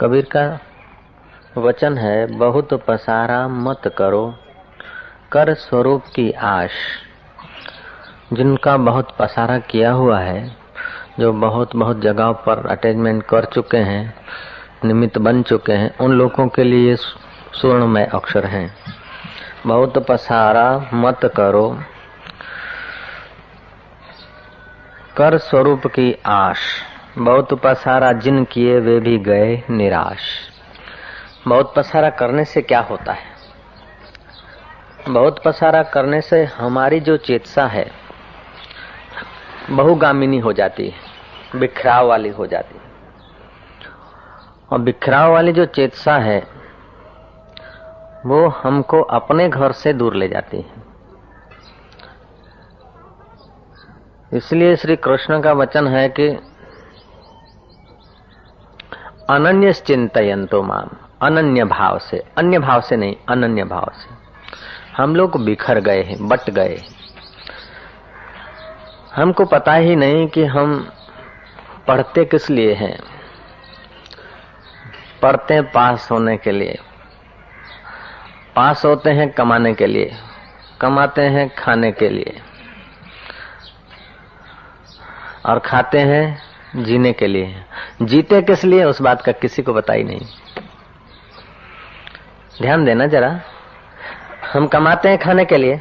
कबीर का वचन है, बहुत पसारा मत करो, कर स्वरूप की आश। जिनका बहुत पसारा किया हुआ है, जो बहुत जगह पर अटैचमेंट कर चुके हैं, निमित्त बन चुके हैं, उन लोगों के लिए सुवर्णमय अक्षर हैं। बहुत पसारा मत करो, कर स्वरूप की आश। बहुत पसारा जिन किए वे भी गए निराश। बहुत पसारा करने से क्या होता है? बहुत पसारा करने से हमारी जो चेतसा है बहुगामिनी हो जाती है, बिखराव वाली हो जाती है। और बिखराव वाली जो चेतसा है वो हमको अपने घर से दूर ले जाती है। इसलिए श्री कृष्ण का वचन है कि अनन्य चिंतयन्तो माम, अनन्य भाव से, अन्य भाव से नहीं, अनन्य भाव से। हम लोग बिखर गए हैं, बट गए। हमको पता ही नहीं कि हम पढ़ते किस लिए हैं। पढ़ते हैं पास होने के लिए, पास होते हैं कमाने के लिए, कमाते हैं खाने के लिए, और खाते हैं जीने के लिए। जीते किस लिए, उस बात का किसी को पता ही नहीं। ध्यान देना जरा। हम कमाते हैं खाने के लिए,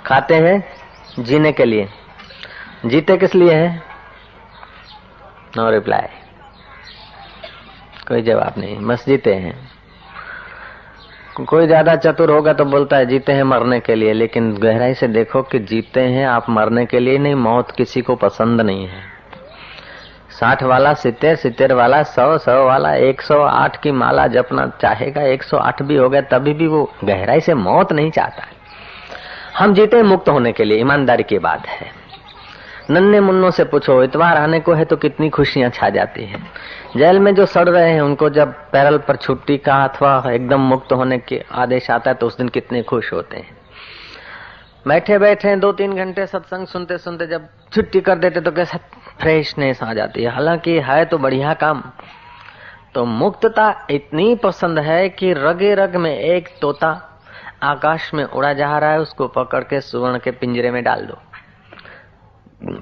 खाते हैं जीने के लिए, जीते किस लिए है? नो रिप्लाई, कोई जवाब नहीं, बस जीते हैं। कोई ज्यादा चतुर होगा तो बोलता है जीते हैं मरने के लिए, लेकिन गहराई से देखो कि जीते हैं आप मरने के लिए नहीं। मौत किसी को पसंद नहीं है। 60 वाला 70, 70 वाला 100, 100 वाला 108 की माला जपना चाहेगा, 108 भी हो गया तभी भी वो गहराई से मौत नहीं चाहता है। हम जीते मुक्त होने के लिए, ईमानदारी की बात है। नन्हे मुन्नों से पूछो, इतवार आने को है तो कितनी खुशियां छा जाती हैं। जेल में जो सड़ रहे हैं उनको जब पैरल पर छुट्टी का अथवा एकदम मुक्त होने के आदेश आता है तो उस दिन कितने खुश होते हैं। बैठे बैठे 2-3 घंटे सत्संग सुनते सुनते जब छुट्टी कर देते तो कैसा फ्रेशनेस आ जाती है। हालांकि है तो बढ़िया काम। तो मुक्तता इतनी पसंद है कि रगे रग में एक तोता आकाश में उड़ा जा रहा है, उसको पकड़ के सुवर्ण के पिंजरे में डाल दो।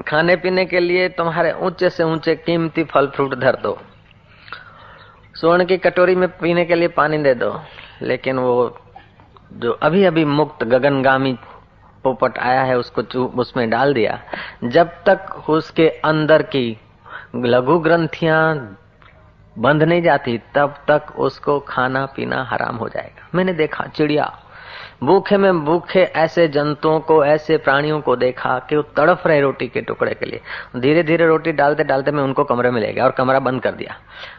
खाने पीने के लिए तुम्हारे ऊंचे से ऊंचे कीमती फल फ्रूट धर दो, स्वर्ण की कटोरी में पीने के लिए पानी दे दो, लेकिन वो जो अभी अभी मुक्त गगनगामी पोपट आया है उसको उसमें डाल दिया, जब तक उसके अंदर की लघु ग्रंथियां बंद नहीं जाती तब तक उसको खाना पीना हराम हो जाएगा। मैंने देखा चिड़िया, भूखे में भूखे ऐसे जंतुओं को, ऐसे प्राणियों को देखा कि वो तड़फ रहे रोटी के टुकड़े के लिए। धीरे धीरे रोटी डालते डालते मैं उनको कमरे में ले गया और कमरा बंद कर दिया।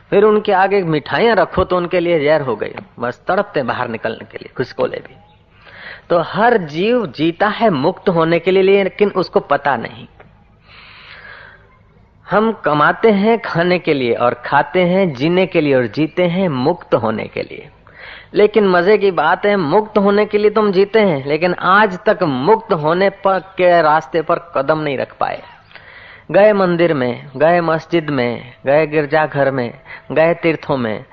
फिर उनके आगे मिठाइयां रखो तो उनके लिए जहर हो गई, बस तड़पते बाहर निकलने के लिए, खुशकोले भी। तो हर जीव जीता है मुक्त होने के लिए, लेकिन उसको पता नहीं। हम कमाते हैं खाने के लिए और खाते हैं जीने के लिए और जीते हैं मुक्त होने के लिए। लेकिन मजे की बात है, मुक्त होने के लिए तुम जीते हैं, लेकिन आज तक मुक्त होने पर के रास्ते पर कदम नहीं रख पाए। गए मंदिर में, गए मस्जिद में, गए गिरजाघर में, गए तीर्थों में,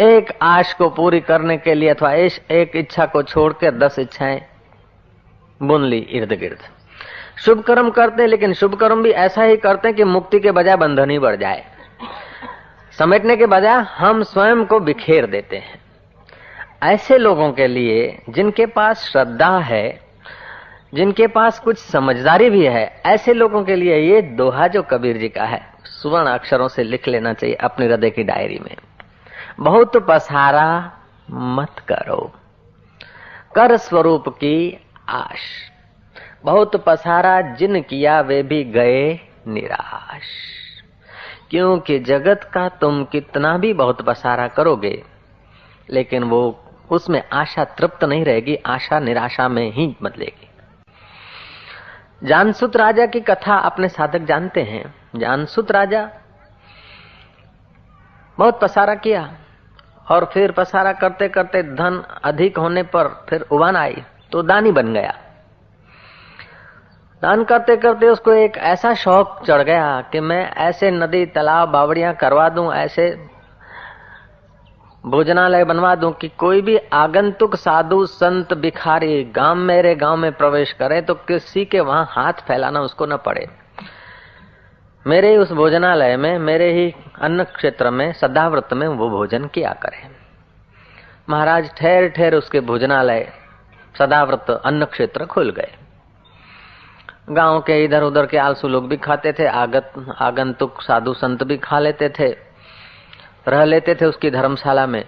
एक आश को पूरी करने के लिए अथवा एक इच्छा को छोड़ के 10 इच्छाएं बुन ली इर्द गिर्द। शुभ कर्म करते, लेकिन शुभ कर्म भी ऐसा ही करते हैं कि मुक्ति के बजाय बंधन ही बढ़ जाए। समेटने के बजाय हम स्वयं को बिखेर देते हैं। ऐसे लोगों के लिए जिनके पास श्रद्धा है, जिनके पास कुछ समझदारी भी है, ऐसे लोगों के लिए ये दोहा जो कबीर जी का है सुवर्ण अक्षरों से लिख लेना चाहिए अपने हृदय की डायरी में। बहुत पसारा मत करो, कर स्वरूप की आश। बहुत पसारा जिन किया वे भी गए निराश। क्योंकि जगत का तुम कितना भी बहुत पसारा करोगे, लेकिन वो उसमें आशा तृप्त नहीं रहेगी, आशा निराशा में ही बदलेगी। जानसुत राजा की कथा अपने साधक जानते हैं। जानसुत राजा बहुत पसारा किया और फिर पसारा करते करते धन अधिक होने पर फिर उबान आई तो दानी बन गया। दान करते करते उसको एक ऐसा शौक चढ़ गया कि मैं ऐसे नदी तालाब बावड़ियां करवा दूं, ऐसे भोजनालय बनवा दूं कि कोई भी आगंतुक साधु संत भिखारी मेरे गांव में प्रवेश करे तो किसी के वहां हाथ फैलाना उसको न पड़े। मेरे ही उस भोजनालय में, मेरे ही अन्न क्षेत्र में, सदाव्रत में वो भोजन किया करे। महाराज ठहर ठहर उसके भोजनालय सदाव्रत अन्न क्षेत्र खुल गए। गांव के इधर उधर के आलसू लोग भी खाते थे, आगंतुक साधु संत भी खा लेते थे, रह लेते थे उसकी धर्मशाला में।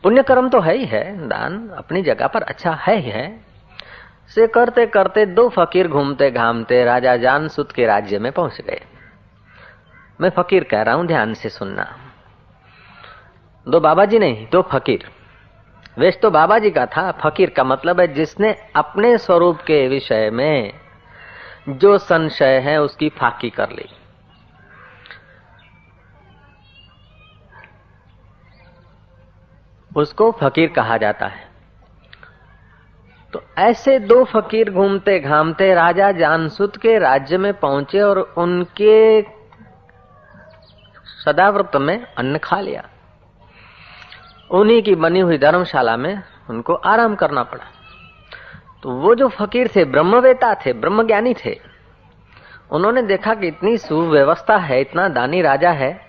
पुण्य कर्म तो है ही है, दान अपनी जगह पर अच्छा है ही है। से करते करते 2 फकीर घूमते घामते राजा जानसुत के राज्य में पहुंच गए। मैं फकीर कह रहा हूं, ध्यान से सुनना। 2 बाबा जी नहीं, 2 फकीर। वेश तो बाबा जी का था, फकीर का मतलब है जिसने अपने स्वरूप के विषय में जो संशय है उसकी फाकी कर ली। उसको फकीर कहा जाता है। तो ऐसे 2 फकीर घूमते घामते राजा जानसुत के राज्य में पहुंचे और उनके सदाव्रत में अन्न खा लिया। उन्हीं की बनी हुई धर्मशाला में उनको आराम करना पड़ा। तो वो जो फकीर थे, ब्रह्मवेता थे, ब्रह्मज्ञानी थे, उन्होंने देखा कि इतनी सुव्यवस्था है, इतना दानी राजा है,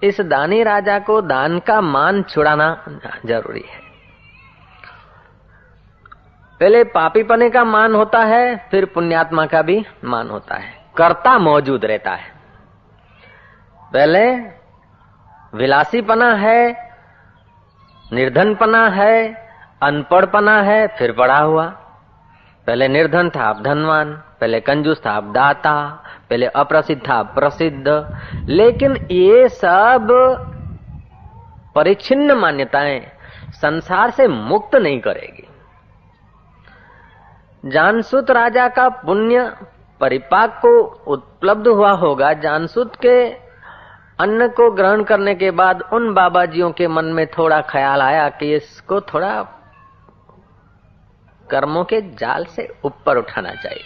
इस दानी राजा को दान का मान छुड़ाना जरूरी है। पहले पापीपने का मान होता है, फिर पुण्यात्मा का भी मान होता है, कर्ता मौजूद रहता है। पहले विलासीपना है, निर्धनपना है, अनपढ़पना है, फिर पढ़ा हुआ। पहले निर्धन था अब धनवान, पहले कंजूस था अब दाता, पहले अप्रसिद्ध था अब प्रसिद्ध। लेकिन ये सब परिच्छिन्न मान्यताएं संसार से मुक्त नहीं करेगी। जानसुत राजा का पुण्य परिपाक को उपलब्ध हुआ होगा। जानसुत के अन्न को ग्रहण करने के बाद उन बाबाजियों के मन में थोड़ा ख्याल आया कि इसको थोड़ा कर्मों के जाल से ऊपर उठाना चाहिए।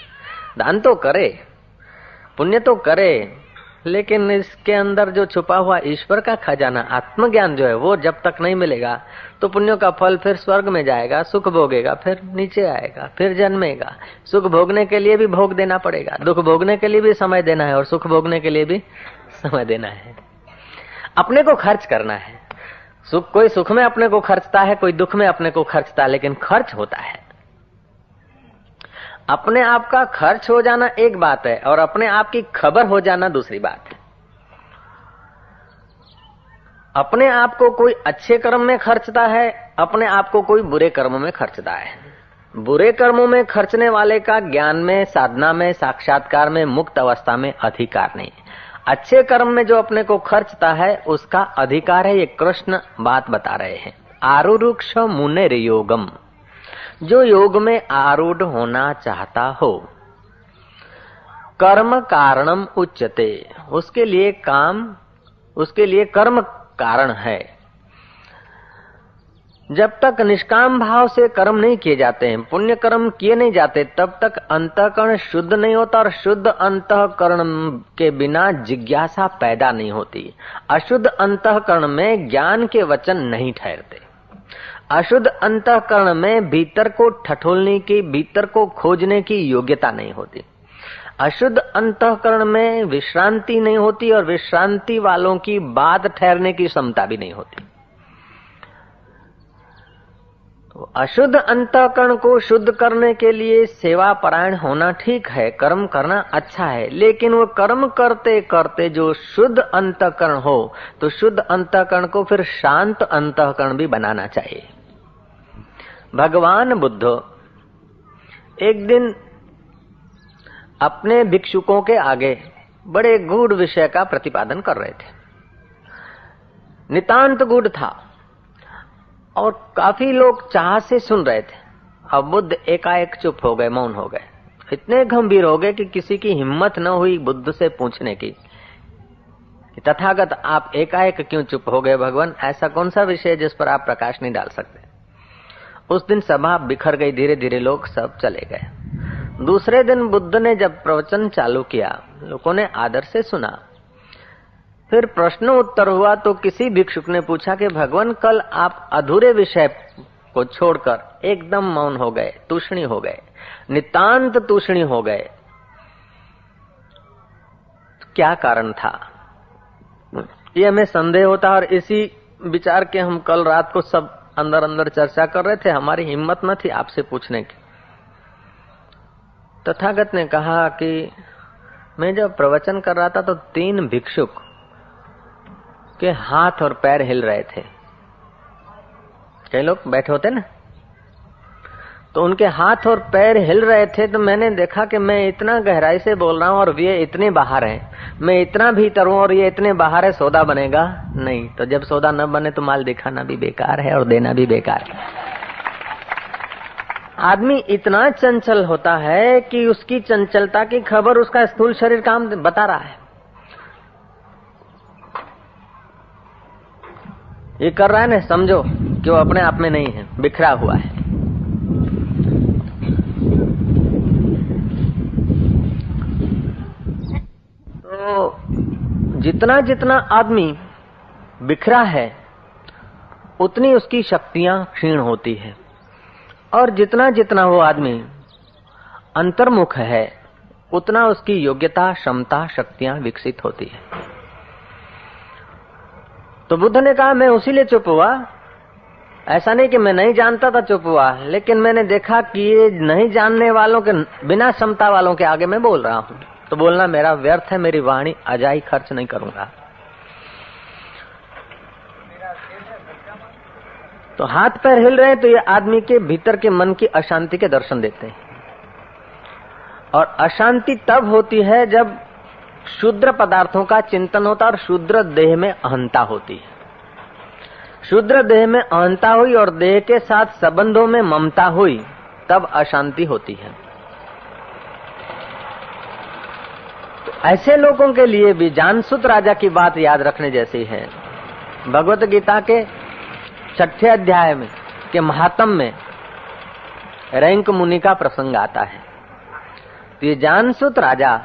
दान तो करे, पुण्य तो करे, लेकिन इसके अंदर जो छुपा हुआ ईश्वर का खजाना आत्मज्ञान जो है वो जब तक नहीं मिलेगा तो पुण्यों का फल फिर स्वर्ग में जाएगा, सुख भोगेगा, फिर नीचे आएगा, फिर जन्मेगा। सुख भोगने के लिए भी भोग देना पड़ेगा, दुख भोगने के लिए भी समय देना है और सुख भोगने के लिए भी समय देना है। अपने को खर्च करना है। कोई सुख में अपने को खर्चता है, कोई दुख में अपने को खर्चता है, लेकिन खर्च होता है। अपने आप का खर्च हो जाना एक बात है और अपने आप की खबर हो जाना दूसरी बात है। अपने आप को कोई अच्छे कर्म में खर्चता है, अपने आप को कोई बुरे कर्मों में खर्चता है। बुरे कर्मों में खर्चने वाले का ज्ञान में, साधना में, साक्षात्कार में, मुक्त अवस्था में अधिकार नहीं। अच्छे कर्म में जो अपने को खर्चता है उसका अधिकार है। ये कृष्ण बात बता रहे हैं। आरूढ़ मुनेर योगम, जो योग में आरूढ़ होना चाहता हो, कर्म कारणम उच्यते, उसके लिए कर्म कारण है। जब तक निष्काम भाव से कर्म नहीं किए जाते हैं, पुण्य कर्म किए नहीं जाते, तब तक अंतःकरण शुद्ध नहीं होता और शुद्ध अंतःकरण के बिना जिज्ञासा पैदा नहीं होती। अशुद्ध अंतःकरण में ज्ञान के वचन नहीं ठहरते। अशुद्ध अंतःकरण में भीतर को ठठोलने की, भीतर को खोजने की योग्यता नहीं होती। अशुद्ध अंतःकरण में विश्रांति नहीं होती और विश्रांति वालों की बात ठहरने की क्षमता भी नहीं होती। तो अशुद्ध अंतःकरण को शुद्ध करने के लिए सेवा परायण होना ठीक है, कर्म करना अच्छा है, लेकिन वो कर्म करते करते जो शुद्ध अंतःकरण हो, तो शुद्ध अंतःकरण को फिर शांत अंतःकरण भी बनाना चाहिए। भगवान बुद्ध एक दिन अपने भिक्षुकों के आगे बड़े गूढ़ विषय का प्रतिपादन कर रहे थे। नितांत गूढ़ था और काफी लोग चाह से सुन रहे थे। अब बुद्ध एकाएक चुप हो गए, मौन हो गए। इतने गंभीर हो गए कि किसी की हिम्मत न हुई बुद्ध से पूछने की कि तथागत आप एकाएक क्यों चुप हो गए भगवान? ऐसा कौन सा विषय जिस पर आप प्रकाश नहीं डाल सकते? उस दिन सभा बिखर गई, धीरे धीरे लोग सब चले गए। दूसरे दिन बुद्ध ने जब प्रवचन चालू किया, लोगों ने आदर से सुना। फिर प्रश्न उत्तर हुआ तो किसी भिक्षुक ने पूछा कि भगवान कल आप अधूरे विषय को छोड़कर एकदम मौन हो गए, तूषणी हो गए, नितांत तूषणी हो गए, क्या कारण था? ये हमें संदेह होता और इसी विचार के हम कल रात को सब अंदर अंदर चर्चा कर रहे थे। हमारी हिम्मत न थी आपसे पूछने की। तथागत ने कहा कि मैं जब प्रवचन कर रहा था तो 3 भिक्षुक के हाथ और पैर हिल रहे थे। कई लोग बैठे होते ना, तो उनके हाथ और पैर हिल रहे थे। तो मैंने देखा कि मैं इतना गहराई से बोल रहा हूं और ये इतने बाहर हैं, मैं इतना भीतर हूं और ये इतने बाहर है, सौदा बनेगा नहीं। तो जब सौदा न बने तो माल दिखाना भी बेकार है और देना भी बेकार है। आदमी इतना चंचल होता है कि उसकी चंचलता की खबर उसका स्थूल शरीर काम बता रहा है। ये कर रहा है ना, समझो कि वो अपने आप में नहीं है, बिखरा हुआ है। तो जितना जितना आदमी बिखरा है उतनी उसकी शक्तियां क्षीण होती है, और जितना जितना वो आदमी अंतर्मुख है उतना उसकी योग्यता, क्षमता, शक्तियां विकसित होती है। तो बुद्ध ने कहा मैं उसी लिए चुप हुआ, ऐसा नहीं कि मैं नहीं जानता था चुप हुआ, लेकिन मैंने देखा कि ये नहीं जानने वालों के, बिना क्षमता वालों के आगे मैं बोल रहा हूं, तो बोलना मेरा व्यर्थ है, मेरी वाणी अजाई खर्च नहीं करूंगा। तो हाथ पैर हिल रहे हैं तो ये आदमी के भीतर के मन की अशांति के दर्शन देते हैं। और अशांति तब होती है जब शूद्र पदार्थों का चिंतन होता है और शूद्र देह में अहंता होती है। शूद्र देह में अहंता हुई और देह के साथ संबंधों में ममता हुई, तब अशांति होती है। तो ऐसे लोगों के लिए भी जानसुत राजा की बात याद रखने जैसी है। भगवत गीता के 6ठे अध्याय में के महात्म में रैंक मुनि का प्रसंग आता है। तो ये जानसुत राजा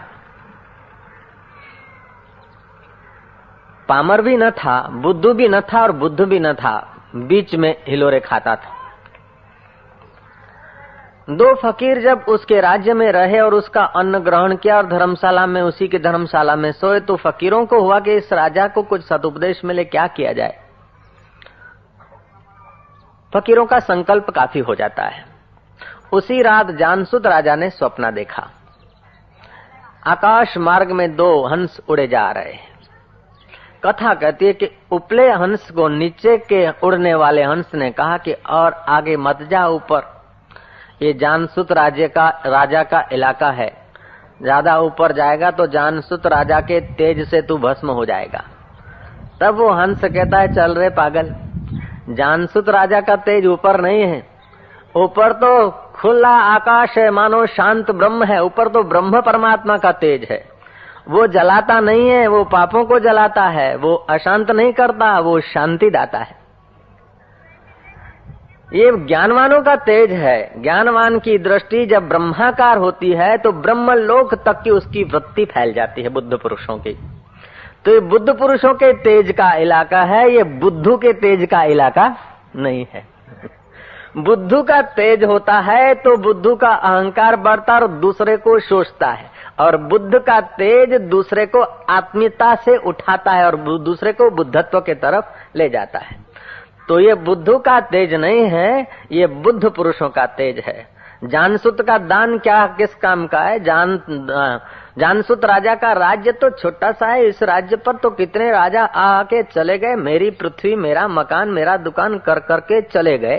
पामर भी न था, बुद्धू भी न था और बुद्ध भी न था, बीच में हिलोरे खाता था। 2 फकीर जब उसके राज्य में रहे और उसका अन्न ग्रहण किया और धर्मशाला में, उसी के धर्मशाला में सोए, तो फकीरों को हुआ कि इस राजा को कुछ सदुपदेश मिले, क्या किया जाए। फकीरों का संकल्प काफी हो जाता है। उसी रात जानसुत राजा ने स्वप्न देखा। आकाश मार्ग में 2 हंस उड़े जा रहे हैं। कथा कहती है कि उपले हंस को नीचे के उड़ने वाले हंस ने कहा कि और आगे मत जा ऊपर, ये जानसुत राजा का इलाका है, ज्यादा ऊपर जाएगा तो जानसुत राजा के तेज से तू भस्म हो जाएगा। तब वो हंस कहता है चल रे पागल, जानसुत राजा का तेज ऊपर नहीं है, ऊपर तो खुला आकाश है, मानो शांत ब्रह्म है, ऊपर तो ब्रह्म परमात्मा का तेज है। वो जलाता नहीं है, वो पापों को जलाता है, वो अशांत नहीं करता, वो शांति दाता है। ये ज्ञानवानों का तेज है। ज्ञानवान की दृष्टि जब ब्रह्माकार होती है तो ब्रह्मलोक तक की उसकी वृत्ति फैल जाती है बुद्ध पुरुषों की। तो ये बुद्ध पुरुषों के तेज का इलाका है, ये बुद्धू के तेज का इलाका नहीं है। बुद्धू का तेज होता है तो बुद्धू का अहंकार बढ़ता और दूसरे को शोषता है, और बुद्ध का तेज दूसरे को आत्मीयता से उठाता है और दूसरे को बुद्धत्व के तरफ ले जाता है। तो ये बुद्धू का तेज नहीं है, ये बुद्ध पुरुषों का तेज है। जानसुत का दान क्या किस काम का है? जानसुत राजा का राज्य तो छोटा सा है, इस राज्य पर तो कितने राजा आके चले गए, मेरी पृथ्वी, मेरा मकान, मेरा दुकान कर करके चले गए।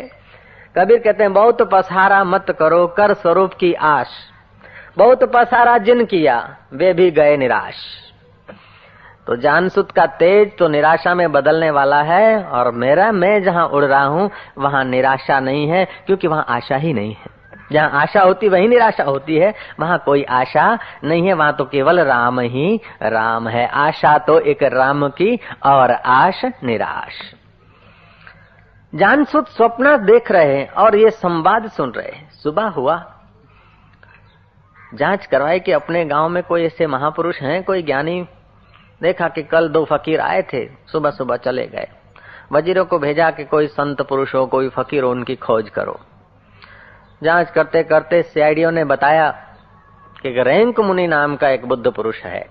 कबीर कहते हैं बहुत पसारा मत करो कर स्वरूप की आश, बहुत पसारा जिन किया वे भी गए निराश। तो जानसुत का तेज तो निराशा में बदलने वाला है, और मैं जहाँ उड़ रहा हूँ वहाँ निराशा नहीं है, क्योंकि वहाँ आशा ही नहीं है। जहाँ आशा होती वही निराशा होती है, वहाँ कोई आशा नहीं है, वहाँ तो केवल राम ही राम है। आशा तो एक राम की और आश निराश। जानसुत स्वप्न देख रहे हैं और ये संवाद सुन रहे हैं। सुबह हुआ, जांच करवाई कि अपने गांव में कोई ऐसे महापुरुष हैं, कोई ज्ञानी देखा कि कल 2 फकीर आए थे, सुबह सुबह चले गए। वजीरों को भेजा कि कोई संत पुरुष हो, कोई फकीर हो, उनकी खोज करो। जांच करते करते सीआईडीओ ने बताया कि रैंक मुनि नाम का एक बुद्ध पुरुष है,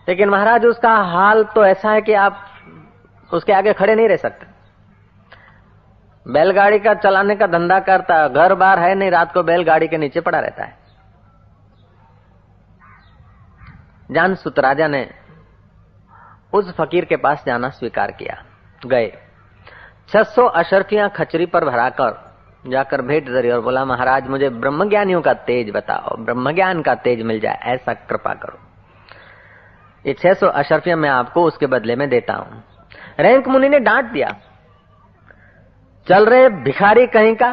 लेकिन महाराज उसका हाल तो ऐसा है कि आप उसके आगे खड़े नहीं रह सकते। बैलगाड़ी का चलाने का धंधा करता है, घर बार है नहीं, रात को बैलगाड़ी के नीचे पड़ा रहता है। जानसूत राजा ने उस फकीर के पास जाना स्वीकार किया। गए 600 अशर्फियां खचरी पर भराकर जाकर भेंट धरी और बोला, महाराज मुझे ब्रह्म ज्ञानियों का तेज बताओ, ब्रह्म ज्ञान का तेज मिल जाए, ऐसा कृपा करो। ये 600 अशर्फियां मैं आपको उसके बदले में देता हूं। रैंक मुनि ने डांट दिया, चल रहे भिखारी कहीं का,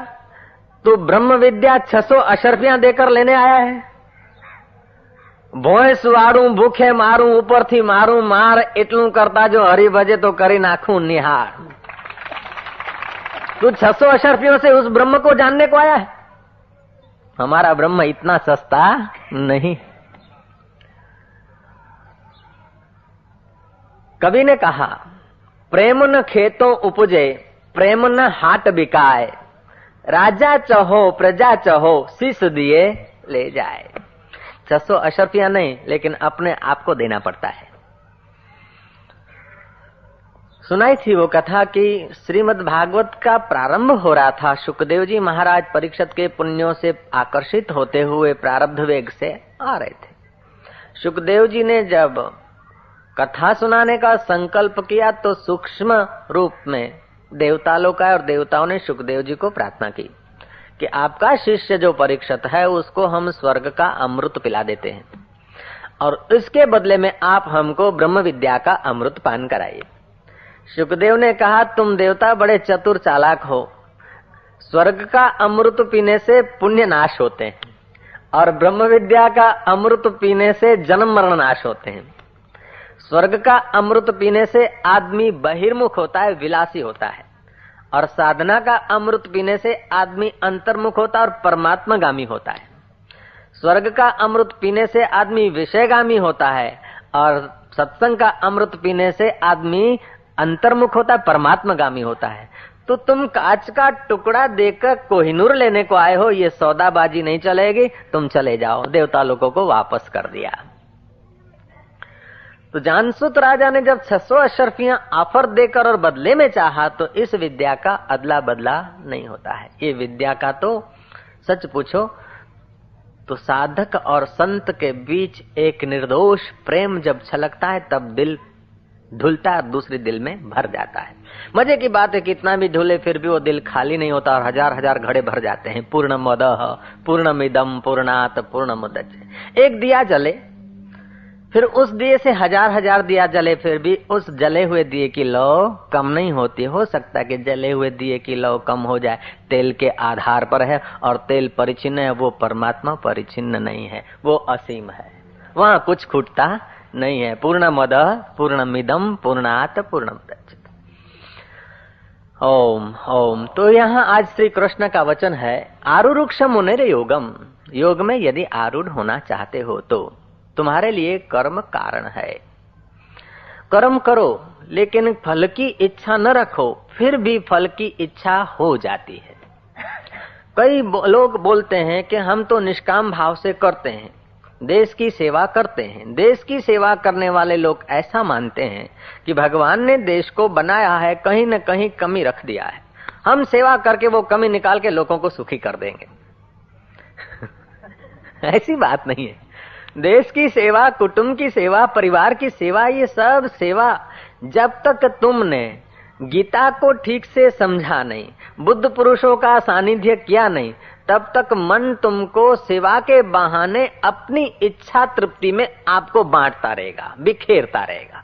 तू ब्रह्म विद्या 600 अशर्फियां देकर लेने आया है? भोय सुवाड़ू भूखे मारू ऊपर थी मारू मार एटलू करता जो हरि भजे तो करी नाखू निहार। तू 600 अशर्फियों से उस ब्रह्म को जानने को आया है? हमारा ब्रह्म इतना सस्ता नहीं। कवि ने कहा, प्रेम न खेतों उपजे प्रेम न हाट बिकाए, राजा चहो प्रजा चहो शीश दिए ले जाए। 600 अशर्फियां नहीं, लेकिन अपने आप को देना पड़ता है। सुनाई थी वो कथा कि श्रीमद् भागवत का प्रारंभ हो रहा था। सुखदेव जी महाराज परीक्षित के पुण्यों से आकर्षित होते हुए प्रारब्ध वेग से आ रहे थे। सुखदेव जी ने जब कथा सुनाने का संकल्प किया तो सूक्ष्म रूप में देवता लोग आए और देवताओं ने सुखदेव जी को प्रार्थना की कि आपका शिष्य जो परीक्षित है उसको हम स्वर्ग का अमृत पिला देते हैं और इसके बदले में आप हमको ब्रह्म विद्या का अमृत पान कराइए। सुखदेव ने कहा, तुम देवता बड़े चतुर चालाक हो, स्वर्ग का अमृत पीने से पुण्य नाश होते हैं और ब्रह्म विद्या का अमृत पीने से जन्म मरण नाश होते हैं। स्वर्ग का अमृत पीने से आदमी बहिर्मुख होता है, विलासी होता है, और साधना का अमृत पीने से आदमी अंतर्मुख होता है और परमात्मागामी होता है। स्वर्ग का अमृत पीने से आदमी विषयगामी होता है और सत्संग का अमृत पीने से आदमी अंतर्मुख होता है, परमात्मागामी होता है। तो तुम कांच का टुकड़ा देकर कोहिनूर लेने को आए हो, ये सौदाबाजी नहीं चलेगी, तुम चले जाओ। देवता लोगों को वापस कर दिया। तो जानसूत राजा ने जब 600 अशर्फियां ऑफर देकर और बदले में चाहा तो इस विद्या का अदला बदला नहीं होता है। ये विद्या का तो सच पूछो तो साधक और संत के बीच एक निर्दोष प्रेम जब छलकता है तब दिल धुलता है, दूसरे दिल में भर जाता है। मजे की बात है, कितना भी धुले फिर भी वो दिल खाली नहीं होता और हजार हजार घड़े भर जाते हैं। पूर्णमदः पूर्णमिदं पूर्णात् पूर्णमुदच्यते। एक दिया जले, फिर उस दिए से हजार हजार दिया जले, फिर भी उस जले हुए दिए की लौ कम नहीं होती। हो सकता है कि जले हुए दिए की लौ कम हो जाए, तेल के आधार पर है और तेल परिचिन्न है, वो परमात्मा परिचिन्न नहीं है, वो असीम है, वहां कुछ खूटता नहीं है। पूर्णमदः पूर्णमिदं पूर्णात् पूर्णमुदच्यते। ओम ओम। तो यहाँ आज श्री कृष्ण का वचन है, आरुरुक्ष मुनेर योगम। योग में यदि आरूढ़ होना चाहते हो तो तुम्हारे लिए कर्म कारण है। कर्म करो लेकिन फल की इच्छा न रखो, फिर भी फल की इच्छा हो जाती है। कई लोग बोलते हैं कि हम तो निष्काम भाव से करते हैं, देश की सेवा करते हैं। देश की सेवा करने वाले लोग ऐसा मानते हैं कि भगवान ने देश को बनाया है, कहीं न कहीं कमी रख दिया है, हम सेवा करके वो कमी निकाल के लोगों को सुखी कर देंगे। ऐसी बात नहीं है। देश की सेवा, कुटुंब की सेवा, परिवार की सेवा, ये सब सेवा जब तक तुमने गीता को ठीक से समझा नहीं, बुद्ध पुरुषों का सानिध्य किया नहीं, तब तक मन तुमको सेवा के बहाने अपनी इच्छा तृप्ति में आपको बांटता रहेगा, बिखेरता रहेगा।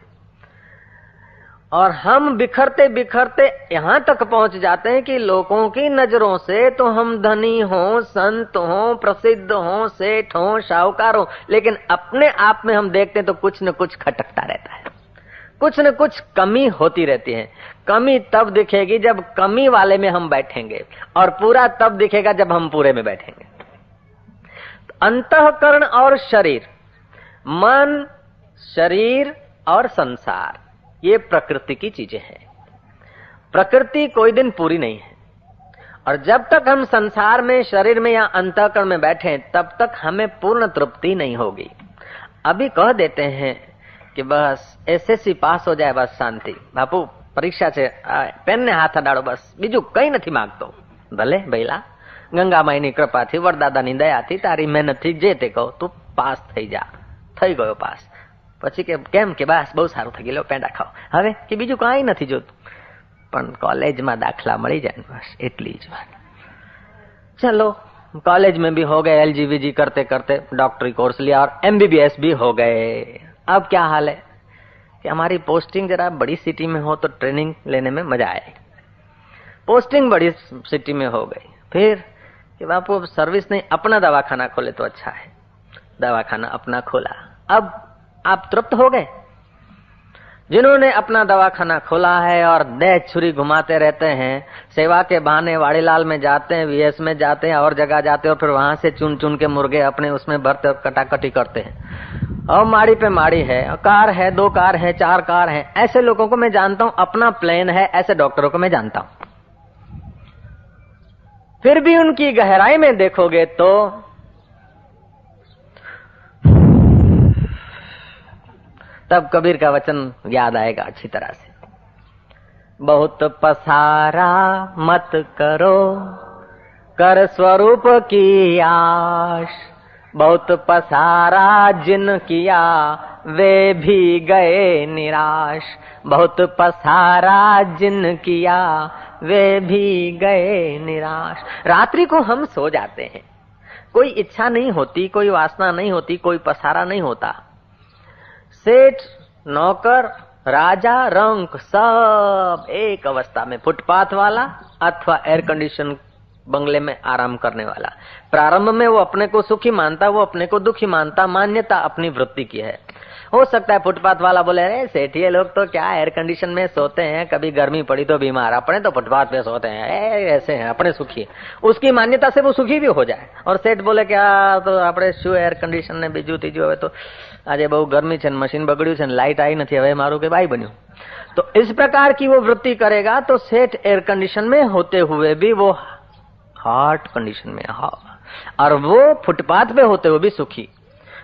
और हम बिखरते बिखरते यहाँ तक पहुंच जाते हैं कि लोगों की नजरों से तो हम धनी हो, संत हो, प्रसिद्ध हो, सेठ हो, शाहूकार हो, लेकिन अपने आप में हम देखते हैं तो कुछ न कुछ खटकता रहता है, कुछ न कुछ कमी होती रहती है। कमी तब दिखेगी जब कमी वाले में हम बैठेंगे और पूरा तब दिखेगा जब हम पूरे में बैठेंगे। अंतःकरण और शरीर, मन शरीर और संसार ये प्रकृति की चीजें हैं। प्रकृति कोई दिन पूरी नहीं है, और जब तक हम संसार में, शरीर में या अंतःकरण में बैठे तब तक हमें पूर्ण तृप्ति नहीं होगी। अभी कह देते हैं कि बस एसएससी पास हो जाए बस शांति, बापू परीक्षा છે પેન ને હાથ અડાડો બસ, બીજું કઈ નથી માંગતો। ભલે ભઈલા, ગંગામાઈની કૃપાથી, વરદાદાની દયાથી, તારી મહેનતથી જે તે કહો તું પાસ થઈ જા। થઈ ગયો પાસ, પછી કે કેમ કે બસ બહુ સારું થઈ ગયું, પેંડા ખાઓ હવે, કે બીજું કાંઈ નથી જોતું, પણ કોલેજમાં દાખલા મળી જાય બસ એટલી જ વાત। चलो कॉलेज में भी हो गए, एलजीबीजी करते करते डॉक्टरी कोर्स लिया और एमबीबीएस भी हो गए। अब क्या हाल है कि हमारी पोस्टिंग जरा बड़ी सिटी में हो तो ट्रेनिंग लेने में मजा आए। पोस्टिंग बड़ी सिटी में हो गई, फिर कि बापू अब सर्विस नहीं, अपना दवाखाना खोले तो अच्छा है। दवाखाना अपना खोला, अब आप तृप्त हो गए। जिन्होंने अपना दवाखाना खोला है और देह छुरी घुमाते रहते हैं, सेवा के बहाने वाड़ीलाल में जाते हैं, वीएस में जाते हैं, और जगह जाते हैं, और फिर वहां से चुन चुन के मुर्गे अपने उसमें भरते और कटाकटी करते हैं। और माड़ी पे माड़ी है, कार है, 2 कार है, 4 कार है, ऐसे लोगों को मैं जानता हूं। अपना प्लेन है, ऐसे डॉक्टरों को मैं जानता हूं। फिर भी उनकी गहराई में देखोगे तो तब कबीर का वचन याद आएगा अच्छी तरह से। बहुत पसारा मत करो कर स्वरूप की आश, बहुत पसारा जिन किया वे भी गए निराश। बहुत पसारा जिन किया वे भी गए निराश। रात्रि को हम सो जाते हैं, कोई इच्छा नहीं होती, कोई वासना नहीं होती, कोई पसारा नहीं होता। सेठ, नौकर, राजा, रंक सब एक अवस्था में, फुटपाथ वाला अथवा एयर कंडीशन बंगले में आराम करने वाला। प्रारंभ में वो अपने को सुखी मानता, वो अपने को दुखी मानता, मान्यता अपनी वृत्ति की है। हो सकता है फुटपाथ वाला बोले, अरे सेठ ये लोग तो क्या एयर कंडीशन में सोते हैं, कभी गर्मी पड़ी तो बीमार, अपने तो फुटपाथ पे सोते हैं, ऐसे हैं, अपने सुखी है। उसकी मान्यता से वो सुखी भी हो जाए। और सेठ बोले क्या तो આપણે શું એર કન્ડિશન ને બીજું ત્રીજું, હવે તો આજે બહુ ગરમી છે, મશીન બગડ્યું છે, लाइट आई नहीं, હવે मारू के भाई बन्यू। तो इस प्रकार की वो वृत्ति करेगा तो सेठ एयर कंडीशन में होते हुए भी वो हॉट कंडीशन में, और वो फुटपाथ पे होते हुए भी सुखी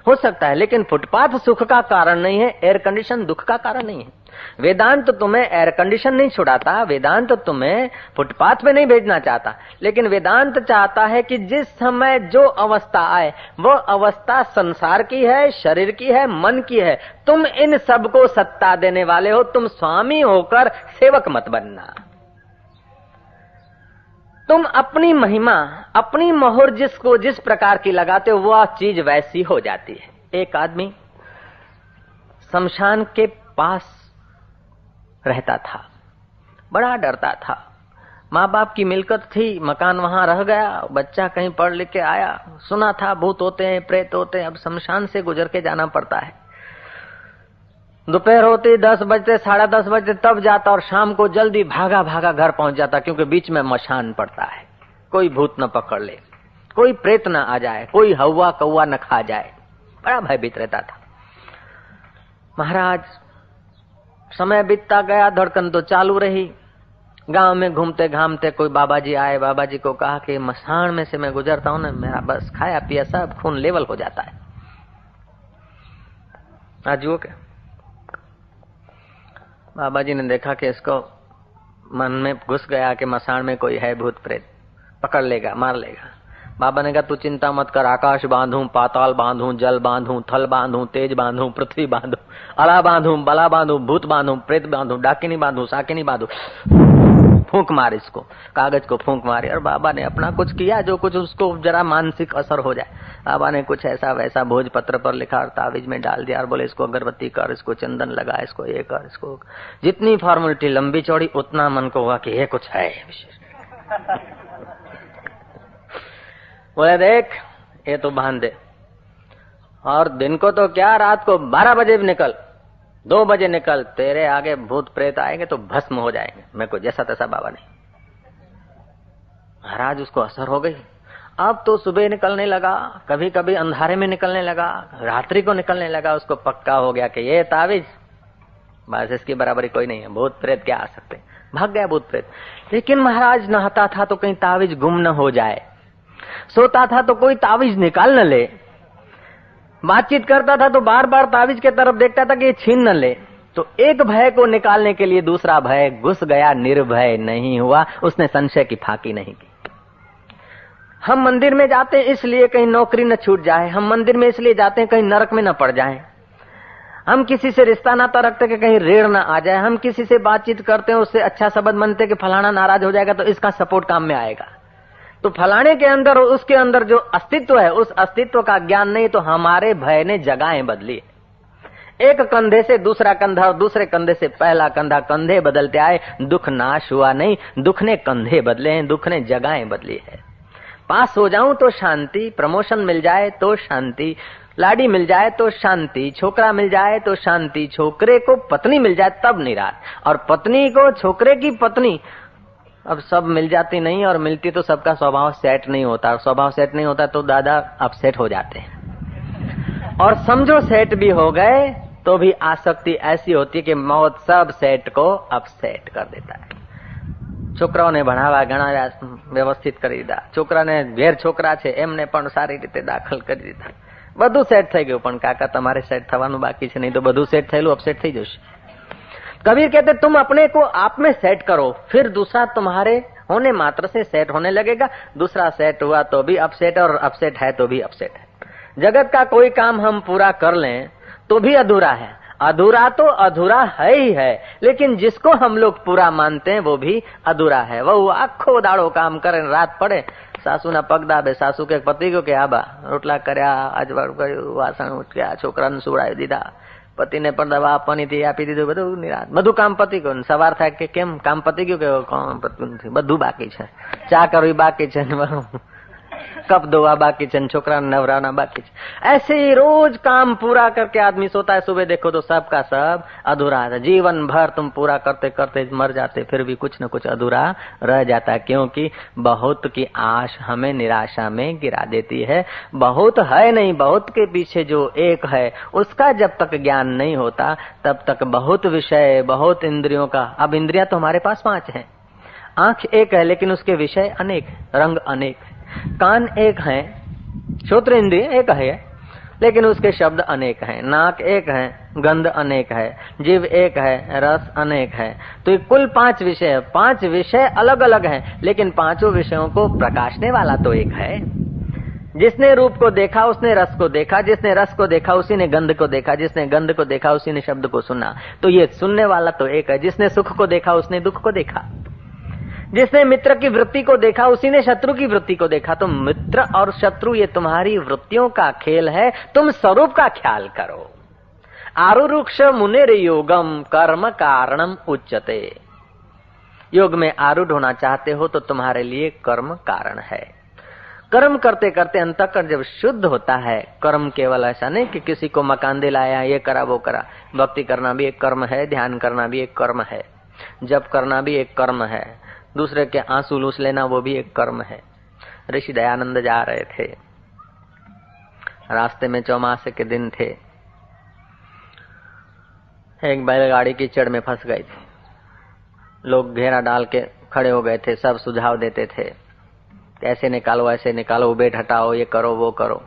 हो सकता है। लेकिन फुटपाथ सुख का कारण नहीं है, एयर कंडीशन दुख का कारण नहीं है। वेदांत तो तुम्हें एयर कंडीशन नहीं छुड़ाता, वेदांत तो तुम्हें फुटपाथ पे नहीं भेजना चाहता, लेकिन वेदांत चाहता है कि जिस समय जो अवस्था आए वो अवस्था संसार की है, शरीर की है, मन की है। तुम इन सबको सत्ता देने वाले हो, तुम स्वामी होकर सेवक मत बनना। तुम अपनी महिमा, अपनी मोहर जिसको जिस प्रकार की लगाते हो वह चीज वैसी हो जाती है। एक आदमी शमशान के पास रहता था, बड़ा डरता था। माँ बाप की मिलकत थी, मकान वहां रह गया, बच्चा कहीं पढ़ लिख के आया, सुना था भूत होते हैं, प्रेत होते हैं, अब शमशान से गुजर के जाना पड़ता है। दोपहर होती 10 बजते, 10:30 बजते तब जाता, और शाम को जल्दी भागा भागा घर पहुंच जाता, क्योंकि बीच में मशान पड़ता है। कोई भूत न पकड़ ले, कोई प्रेत न आ जाए, कोई हवा कौवा न खा जाए, बड़ा भयभीत रहता था। महाराज समय बीतता गया, धड़कन तो चालू रही। गांव में घूमते घामते कोई बाबा जी आए, बाबा जी को कहा कि मशान में से मैं गुजरता हूं ना, मेरा बस खाया पिया सब खून लेवल हो जाता है। आज वो क्या, बाबा जी ने देखा कि इसको मन में घुस गया कि मसान में कोई है भूत प्रेत, पकड़ लेगा, मार लेगा। बाबा ने कहा तू चिंता मत कर, आकाश बांधूं, पाताल बांधूं, जल बांधूं, थल बांधूं, तेज बांधूं, पृथ्वी बांधूं, अला बांधूं, बला बांधूं, भूत बांधूं, प्रेत बांधूं, डाकिनी बांधूं, साकिनी बांधूं, फूंक मार इसको, कागज को फूंक मारी। और बाबा ने अपना कुछ किया जो कुछ उसको जरा मानसिक असर हो जाए। बाबा ने कुछ ऐसा वैसा भोज पत्र पर लिखा और तावीज में डाल दिया, और बोले इसको अगरबत्ती कर, इसको चंदन लगा, इसको ये कर, इसको। जितनी फॉर्मेलिटी लंबी चौड़ी उतना मन को हुआ कि ये कुछ है विशेष। बोले देख ये तो बांध दे, और दिन को तो क्या, रात को 12 बजे भी निकल, 2 बजे निकल, तेरे आगे भूत प्रेत आएंगे तो भस्म हो जाएंगे। मैं को जैसा तैसा बाबा नहीं। महाराज उसको असर हो गई। अब तो सुबह निकलने लगा, कभी कभी अंधारे में निकलने लगा, रात्रि को निकलने लगा। उसको पक्का हो गया कि ये तावीज, बस इसकी बराबरी कोई नहीं है, भूत प्रेत क्या आ सकते। भाग गया भूत प्रेत। लेकिन महाराज नहाता था तो कहीं तावीज गुम न हो जाए, सोता था तो कोई तावीज निकाल न ले, बातचीत करता था तो बार बार तावीज के तरफ देखता था कि ये छीन न ले। तो एक भय को निकालने के लिए दूसरा भय घुस गया, निर्भय नहीं हुआ, उसने संशय की फाकी नहीं की। हम मंदिर में जाते हैं इसलिए कहीं नौकरी न छूट जाए, हम मंदिर में इसलिए जाते हैं कहीं नरक में न पड़ जाए, हम किसी से रिश्ता नाता रखते कि कहीं रेड़ ना आ जाए, हम किसी से बातचीत करते हैं उससे अच्छा संबंध बनते कि फलाना नाराज हो जाएगा तो इसका सपोर्ट काम में आएगा। तो फलाने के अंदर और उसके अंदर जो अस्तित्व है उस अस्तित्व का ज्ञान नहीं, तो हमारे भय ने जगहें बदली। एक कंधे से दूसरा कंधा और दूसरे कंधे से पहला कंधा, कंधे बदलते आए, दुख नाश हुआ नहीं, दुख ने कंधे बदले हैं, दुख ने जगहें बदली है। पास हो जाऊं तो शांति, प्रमोशन मिल जाए तो शांति, लाड़ी मिल जाए तो शांति, छोकरा मिल जाए तो शांति, छोकरे को पत्नी मिल जाए तब निराश, और पत्नी को छोकरे की पत्नी। अब सब मिल जाती नहीं, और मिलती तो सबका स्वभाव सेट नहीं होता, स्वभाव सेट नहीं होता तो दादा अपसेट हो जाते हैं। और समझो सेट भी हो गए तो भी आसक्ति ऐसी होती है कि मौत सब सेट को अपसेट कर देता है। છોકરાઓને ભણાવવા ઘણા વ્યવસ્થિત કરી દીધા, છોકરાને ઘેર છોકરા છે એમને પણ સારી રીતે દાખલ કરી દીધા, બધું સેટ થઈ ગયું, પણ કાકા તમારે સેટ થવાનું બાકી છે, નહીં તો બધું સેટ થયેલું અપસેટ થઈ જશે। कबीर कहते तुम अपने को आप में सेट करो, फिर दूसरा तुम्हारे होने मात्र से सेट होने लगेगा। दूसरा सेट हुआ तो भी अपसेट, और अपसेट है तो भी अपसेट है। जगत का कोई काम हम पूरा कर लें तो भी अधूरा है, अधूरा तो अधूरा है ही है, लेकिन जिसको हम लोग पूरा मानते हैं वो भी अधूरा है। वो आखो दाड़ो काम करे, रात पड़े सासू ना पग दाबे, सासू के पति को के आबा रोटला कर्या, अजवाळું કર્યું, વાસણ ઉટક્યા, છોકરાને સુવડાવી દીધા, પતિને પણ દવા આપવાની હતી આપી દીધું, બધું નિરાત, બધું કામ પતી ગયું। સવાર થાય કે કેમ કામ પતી ગયું, કે કામ પતું નથી, બધું બાકી છે, ચા કરવી બાકી છે, कप धोवा बाकी चन, छोकरा नवराना बाकी। ऐसे ही रोज काम पूरा करके आदमी सोता है, सुबह देखो तो सब का सब अधूरा है। जीवन भर तुम पूरा करते करते मर जाते, फिर भी कुछ न कुछ अधूरा रह जाता है, क्योंकि बहुत की आश हमें निराशा में गिरा देती है। बहुत है नहीं, बहुत के पीछे जो एक है उसका जब तक ज्ञान नहीं होता तब तक बहुत विषय, बहुत इंद्रियों का। अब इंद्रियां तो हमारे पास 5 हैं, आंख एक है लेकिन उसके विषय अनेक, रंग अनेक, कान एक है, श्रोत्र इंद्रिय एक है लेकिन उसके शब्द अनेक हैं, नाक एक है, गंध अनेक है, जीव एक है, रस अनेक है। तो ये कुल 5 विषय, 5 विषय अलग अलग हैं, लेकिन पांचों विषयों को प्रकाशने वाला तो एक है। जिसने रूप को देखा उसने रस को देखा, जिसने रस को देखा उसी ने गंध को देखा, जिसने गंध को देखा उसी ने शब्द को सुना। तो ये सुनने वाला तो एक है। जिसने सुख को देखा उसने दुख को देखा, जिसने मित्र की वृत्ति को देखा उसी ने शत्रु की वृत्ति को देखा। तो मित्र और शत्रु ये तुम्हारी वृत्तियों का खेल है, तुम स्वरूप का ख्याल करो। आरुरुक्ष मुनेर योगम कर्म कारणम उच्यते। योग में आरूढ़ होना चाहते हो तो तुम्हारे लिए कर्म कारण है। कर्म करते करते अंतःकरण जब शुद्ध होता है, कर्म केवल ऐसा नहीं कि किसी को मकान दिलाया, ये करा वो करा। भक्ति करना भी एक कर्म है, ध्यान करना भी एक कर्म है, जप करना भी एक कर्म है, दूसरे के आंसू लूस लेना वो भी एक कर्म है। ऋषि दयानंद जा रहे थे, रास्ते में चौमासे के दिन थे, एक बैलगाड़ी कीचड़ में फंस गई थी। लोग घेरा डाल के खड़े हो गए थे, सब सुझाव देते थे, ऐसे निकालो ऐसे निकालो, बेट हटाओ, ये करो वो करो।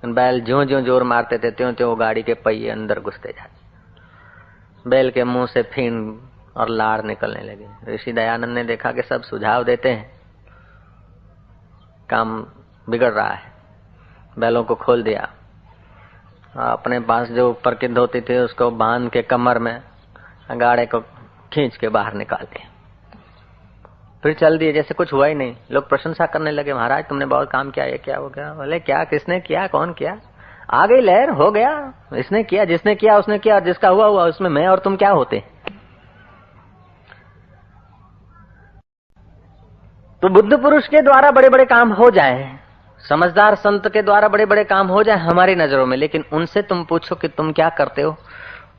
बैल ज्यों ज्यों जोर मारते थे त्यों त्यों वो गाड़ी के पहिए अंदर घुसते जाते, बैल के मुंह से फीन और लाड़ निकलने लगे। ऋषि दयानंद ने देखा कि सब सुझाव देते हैं, काम बिगड़ रहा है, बैलों को खोल दिया, अपने पास जो ऊपर की धोती थी उसको बांध के कमर में गाड़े को खींच के बाहर निकाल दिया, फिर चल दिए जैसे कुछ हुआ ही नहीं। लोग प्रशंसा करने लगे, महाराज तुमने बहुत काम किया, ये क्या वो क्या। बोले क्या, किसने किया, कौन किया, आ गई लहर, हो गया, इसने किया, जिसने किया उसने किया, और जिसका हुआ हुआ, उसमें मैं और तुम क्या होते। तो बुद्ध पुरुष के द्वारा बड़े बड़े काम हो जाए, समझदार संत के द्वारा बड़े बड़े काम हो जाए हमारी नजरों में, लेकिन उनसे तुम पूछो कि तुम क्या करते हो,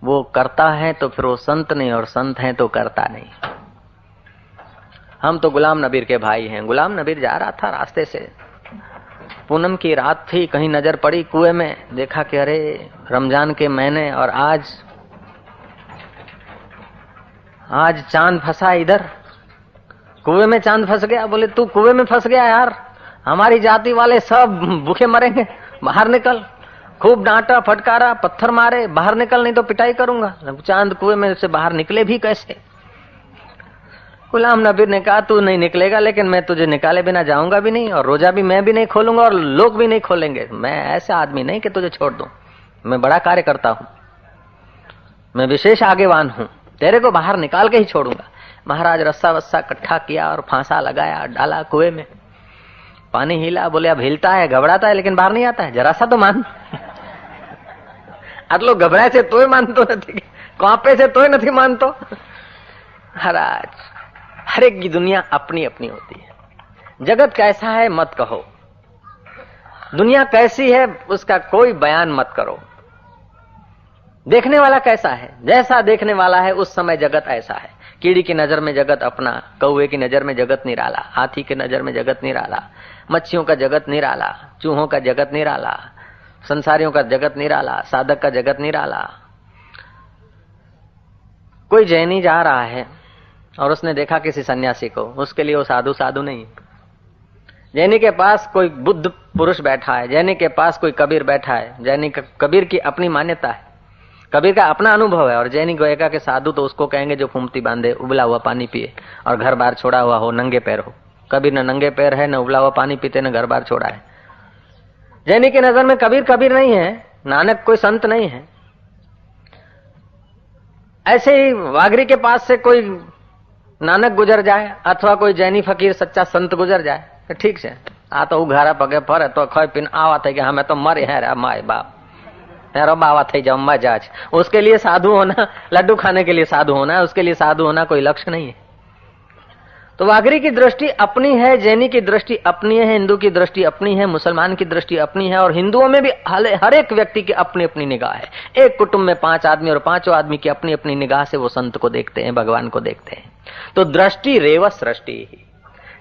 वो करता है तो फिर वो संत नहीं, और संत है तो करता नहीं। हम तो गुलाम नबीर के भाई हैं। गुलाम नबीर जा रहा था रास्ते से, पूनम की रात थी, कहीं नजर पड़ी कुएं में, देखा कि अरे रमजान के महीने और आज चांद फंसा इधर कुएं में, चांद फंस गया। बोले तू कुएं में फंस गया यार, हमारी जाति वाले सब भूखे मरेंगे, बाहर निकल। खूब डांटा फटकारा, पत्थर मारे, बाहर निकल नहीं तो पिटाई करूंगा। चांद कुएं में से बाहर निकले भी कैसे? गुलाम नबी ने कहा तू नहीं निकलेगा, लेकिन मैं तुझे निकाले बिना जाऊंगा भी नहीं, और रोजा भी मैं भी नहीं खोलूंगा और लोग भी नहीं खोलेंगे। मैं ऐसा आदमी नहीं कि तुझे छोड़ दूं, मैं बड़ा कार्य करता हूं, मैं विशेष आगेवान हूं, तेरे को बाहर निकाल के ही छोड़ूंगा। महाराज रस्सा वस्सा इकट्ठा किया और फांसा लगाया, डाला कुएं में। पानी हिला, बोले अब हिलता है, घबराता है, लेकिन बाहर नहीं आता है, जरा सा तो मान। आटलो घबराय से तोय मानतो नहीं, कांपे से तोय नहीं मानतो। महाराज हर एक की दुनिया अपनी अपनी होती है। जगत कैसा है मत कहो, दुनिया कैसी है उसका कोई बयान मत करो। देखने वाला कैसा है, जैसा देखने वाला है उस समय जगत ऐसा है। कीड़ी की नजर में जगत अपना, कौवे की नजर में जगत निराला, हाथी की नजर में जगत निराला, मच्छियों का जगत निराला, चूहों का जगत निराला, संसारियों का जगत निराला, साधक का जगत निराला। कोई जैनी जा रहा है और उसने देखा किसी सन्यासी को, उसके लिए वो साधु साधु नहीं। जैनी के पास कोई बुद्ध पुरुष बैठा है, जैनी के पास कोई कबीर बैठा है, जैनी कबीर की अपनी मान्यता है, कबीर का अपना अनुभव है, और जैनी गोयका के साधु तो उसको कहेंगे जो फूमती बांधे, उबला हुआ पानी पिए और घर बार छोड़ा हुआ हो, नंगे पैर हो। कबीर न नंगे पैर है, न उबला हुआ पानी पीते, न घर बार छोड़ा है। जैनी की नजर में कबीर कबीर नहीं है, नानक कोई संत नहीं है। ऐसे ही वागरी के पास से कोई नानक गुजर जाए अथवा कोई जैनी फकीर सच्चा संत गुजर जाए, तो ठीक से आ तो उघारा पगे फरे तो खाई पीन आवा थे कि हमें तो मरे हैं रे माए बाप, तेरा बावा थे जाओ मजा। उसके लिए साधु होना, लड्डू खाने के लिए साधु होना है, उसके लिए साधु होना कोई लक्ष्य नहीं है। तो वागरी की दृष्टि अपनी है, जैनी की दृष्टि अपनी है, हिंदू की दृष्टि अपनी है, मुसलमान की दृष्टि अपनी है, और हिंदुओं में भी हर एक व्यक्ति की अपनी अपनी निगाह है। एक कुटुंब में 5 आदमी और 5 आदमी की अपनी अपनी निगाह से वो संत को देखते हैं, भगवान को देखते हैं। तो दृष्टि रेव सृष्टि,